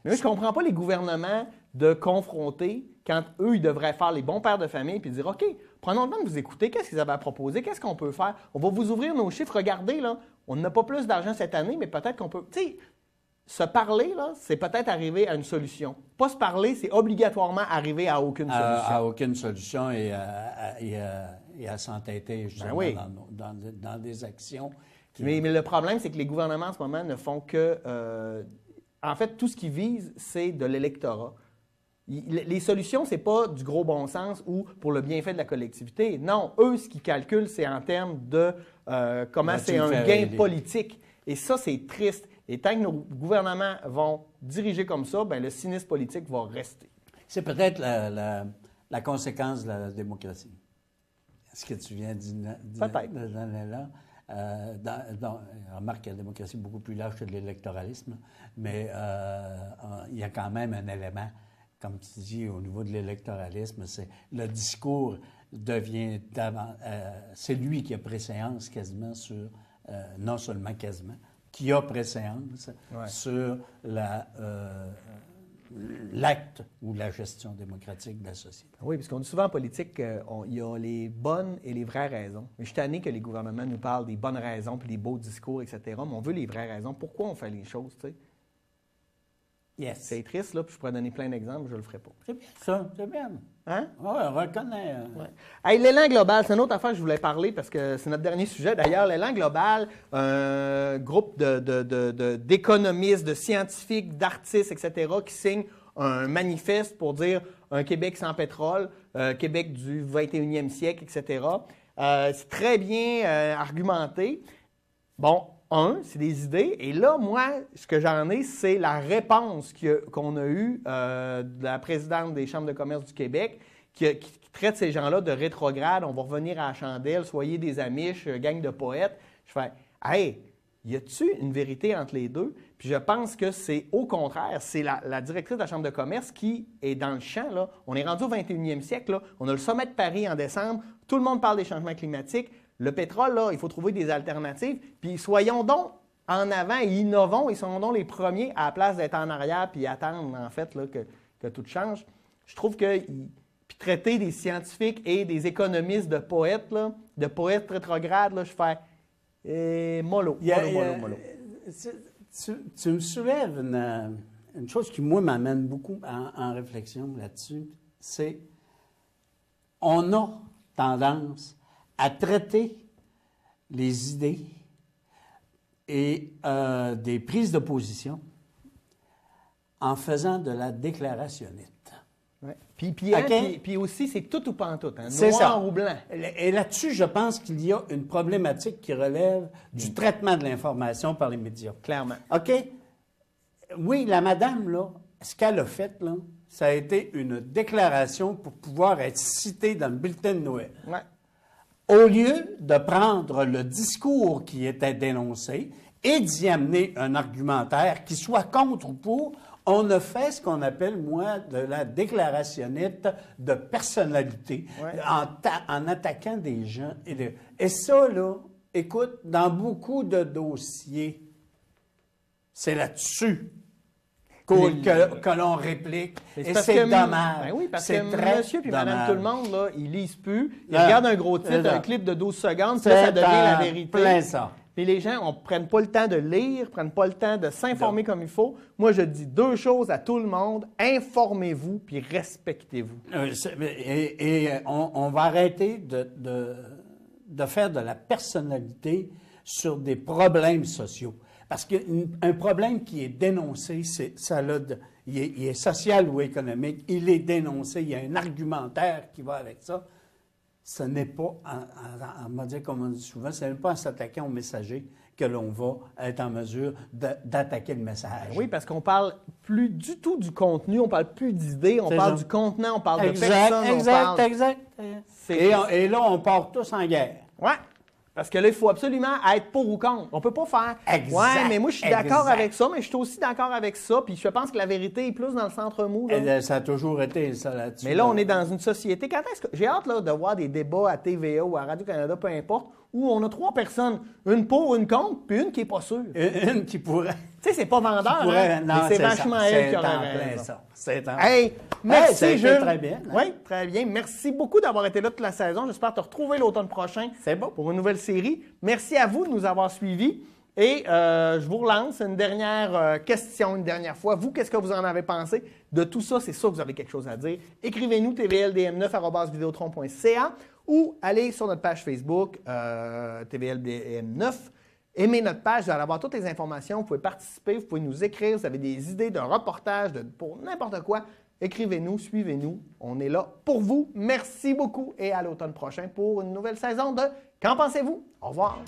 Mais je ne comprends pas les gouvernements de confronter quand eux, ils devraient faire les bons pères de famille puis dire, OK, prenons le temps de vous écouter, qu'est-ce qu'ils avaient à proposer, qu'est-ce qu'on peut faire? On va vous ouvrir nos chiffres, regardez, là, on n'a pas plus d'argent cette année, mais peut-être qu'on peut... Tu sais, se parler, là, c'est peut-être arriver à une solution. Pas se parler, c'est obligatoirement arriver à aucune solution. À aucune solution et à s'entêter justement dans des actions. Mais le problème, c'est que les gouvernements en ce moment ne font que... en fait, tout ce qu'ils visent, c'est de l'électorat. Les solutions, ce n'est pas du gros bon sens ou pour le bienfait de la collectivité. Non, eux, ce qu'ils calculent, c'est en termes de comment c'est un gain politique. Et ça, c'est triste. Et tant que nos gouvernements vont diriger comme ça, bien, le cynisme politique va rester. C'est peut-être la conséquence de la démocratie. Ce que tu viens de dire là. Remarque que la démocratie est beaucoup plus large que l'électoralisme, mais il y a quand même un élément, comme tu dis, au niveau de l'électoralisme, c'est le discours devient c'est lui qui a préséance quasiment sur, non seulement quasiment, qui a préséance sur l'acte ou la gestion démocratique de la société. Oui, parce qu'on dit souvent en politique qu'il y a les bonnes et les vraies raisons. Mais je suis tanné que les gouvernements nous parlent des bonnes raisons puis des beaux discours, etc. Mais on veut les vraies raisons. Pourquoi on fait les choses, tu sais? Yes. C'est triste, là, puis je pourrais donner plein d'exemples, je ne le ferai pas. C'est bien ça, c'est bien. Hein? Oui, on reconnaît. Ouais. Hey, l'élan global, c'est une autre affaire que je voulais parler parce que c'est notre dernier sujet. D'ailleurs, l'élan global, un groupe d'économistes, de scientifiques, d'artistes, etc., qui signent un manifeste pour dire un Québec sans pétrole, Québec du 21e siècle, etc. C'est très bien argumenté. Bon, c'est des idées. Et là, moi, ce que j'en ai, c'est la réponse qu'on a eue de la présidente des Chambres de commerce du Québec qui traite ces gens-là de rétrogrades. On va revenir à la chandelle, soyez des Amish, gang de poètes. Je fais, hey, y a-tu une vérité entre les deux? Puis je pense que c'est au contraire. C'est la directrice de la Chambre de commerce qui est dans le champ. Là. On est rendu au 21e siècle. Là. On a le sommet de Paris en décembre. Tout le monde parle des changements climatiques. Le pétrole, là, il faut trouver des alternatives. Puis soyons donc en avant et innovons et soyons donc les premiers à la place d'être en arrière puis attendre, en fait, là, que tout change. Je trouve que puis traiter des scientifiques et des économistes de poètes, là, de poètes rétrogrades, là, je fais mollo. Tu me soulèves une chose qui, moi, m'amène beaucoup en réflexion là-dessus, c'est on a tendance à traiter les idées et des prises de position en faisant de la déclarationnite. Ouais. Puis aussi, c'est tout ou pantoute, hein? C'est Noir ça. ou blanc. Et là-dessus, je pense qu'il y a une problématique qui relève du traitement de l'information par les médias. Clairement. OK? Oui, la madame, là, ce qu'elle a fait, là, ça a été une déclaration pour pouvoir être citée dans le bulletin de Noël. Ouais. Au lieu de prendre le discours qui était dénoncé et d'y amener un argumentaire qui soit contre ou pour, on a fait ce qu'on appelle, moi, de la déclarationnite de personnalité, en attaquant des gens. Et ça, là, écoute, dans beaucoup de dossiers, c'est là-dessus que l'on réplique. Et c'est dommage. Ben oui, parce c'est que très monsieur puis dommage. madame tout le monde, là, ils lisent plus. Ils regardent un gros titre, un clip de 12 secondes, puis là, ça devient la vérité. Plein ça. Puis les gens ne prennent pas le temps de lire, ne prennent pas le temps de s'informer comme il faut. Moi, je dis deux choses à tout le monde. Informez-vous, puis respectez-vous. On va arrêter de faire de la personnalité sur des problèmes sociaux. Parce qu'un problème qui est dénoncé, il est social ou économique, il est dénoncé, il y a un argumentaire qui va avec ça. Ce n'est pas, on va dire comme on dit souvent, ce n'est pas en s'attaquant au messager que l'on va être en mesure d'attaquer le message. Oui, parce qu'on parle plus du tout du contenu, on parle plus d'idées, on parle du contenant, on parle de personnes. Exact. Et là, on part tous en guerre. Oui. Parce que là, il faut absolument être pour ou contre. On ne peut pas faire « Ouais, mais moi, je suis d'accord avec ça, mais je suis aussi d'accord avec ça. » Puis je pense que la vérité est plus dans le centre mou. Là. Ça a toujours été ça là-dessus. Mais là, on est dans une société. J'ai hâte là, de voir des débats à TVA ou à Radio-Canada, peu importe, où on a trois personnes, une pour, une contre, puis une qui n'est pas sûre. Une qui pourrait... Tu sais, c'est pas vendeur, pourrait, non, mais c'est vachement elle qui aurait raison. C'est en Hey, merci, ça a été Jules. très bien. Hein? Oui, très bien. Merci beaucoup d'avoir été là toute la saison. J'espère te retrouver l'automne prochain pour une nouvelle série. Merci à vous de nous avoir suivis. Et je vous relance une dernière question, une dernière fois. Vous, qu'est-ce que vous en avez pensé de tout ça? C'est sûr que vous avez quelque chose à dire. Écrivez-nous tvldm9@videotron.ca ou allez sur notre page Facebook tvldm9. Aimez notre page, vous allez avoir toutes les informations, vous pouvez participer, vous pouvez nous écrire, vous avez des idées d'un reportage, pour n'importe quoi. Écrivez-nous, suivez-nous, on est là pour vous. Merci beaucoup et à l'automne prochain pour une nouvelle saison de Qu'en pensez-vous? Au revoir!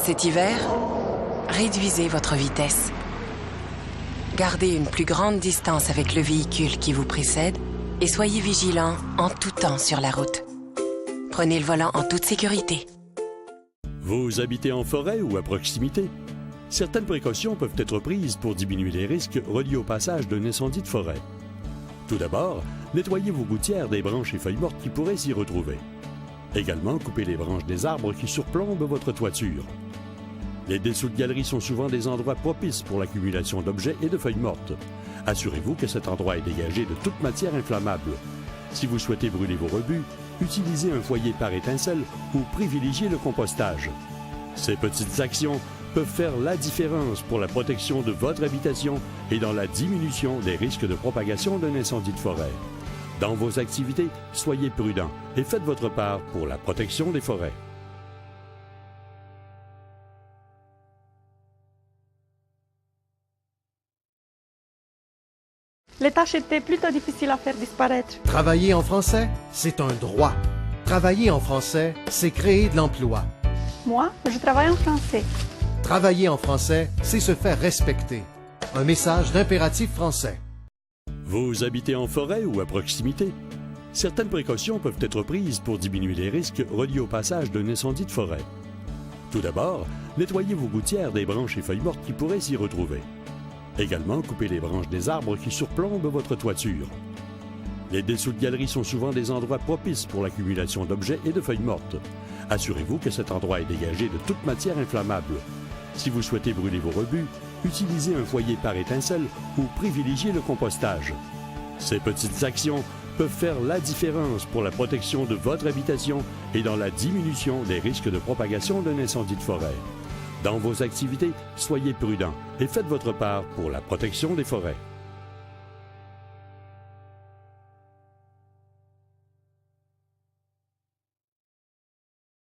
Cet hiver, réduisez votre vitesse. Gardez une plus grande distance avec le véhicule qui vous précède et soyez vigilant en tout temps sur la route. Prenez le volant en toute sécurité. Vous habitez en forêt ou à proximité? Certaines précautions peuvent être prises pour diminuer les risques reliés au passage d'un incendie de forêt. Tout d'abord, nettoyez vos gouttières des branches et feuilles mortes qui pourraient s'y retrouver. Également, coupez les branches des arbres qui surplombent votre toiture. Les dessous de galeries sont souvent des endroits propices pour l'accumulation d'objets et de feuilles mortes. Assurez-vous que cet endroit est dégagé de toute matière inflammable. Si vous souhaitez brûler vos rebuts, utilisez un foyer par étincelle ou privilégiez le compostage. Ces petites actions peuvent faire la différence pour la protection de votre habitation et dans la diminution des risques de propagation d'un incendie de forêt. Dans vos activités, soyez prudents et faites votre part pour la protection des forêts. Les tâches étaient plutôt difficiles à faire disparaître. Travailler en français, c'est un droit. Travailler en français, c'est créer de l'emploi. Moi, je travaille en français. Travailler en français, c'est se faire respecter. Un message d'Impératif français. Vous habitez en forêt ou à proximité? Certaines précautions peuvent être prises pour diminuer les risques reliés au passage d'un incendie de forêt. Tout d'abord, nettoyez vos gouttières des branches et feuilles mortes qui pourraient s'y retrouver. Également, coupez les branches des arbres qui surplombent votre toiture. Les dessous de galeries sont souvent des endroits propices pour l'accumulation d'objets et de feuilles mortes. Assurez-vous que cet endroit est dégagé de toute matière inflammable. Si vous souhaitez brûler vos rebuts, utilisez un foyer par étincelle ou privilégiez le compostage. Ces petites actions peuvent faire la différence pour la protection de votre habitation et dans la diminution des risques de propagation d'un incendie de forêt. Dans vos activités, soyez prudents et faites votre part pour la protection des forêts.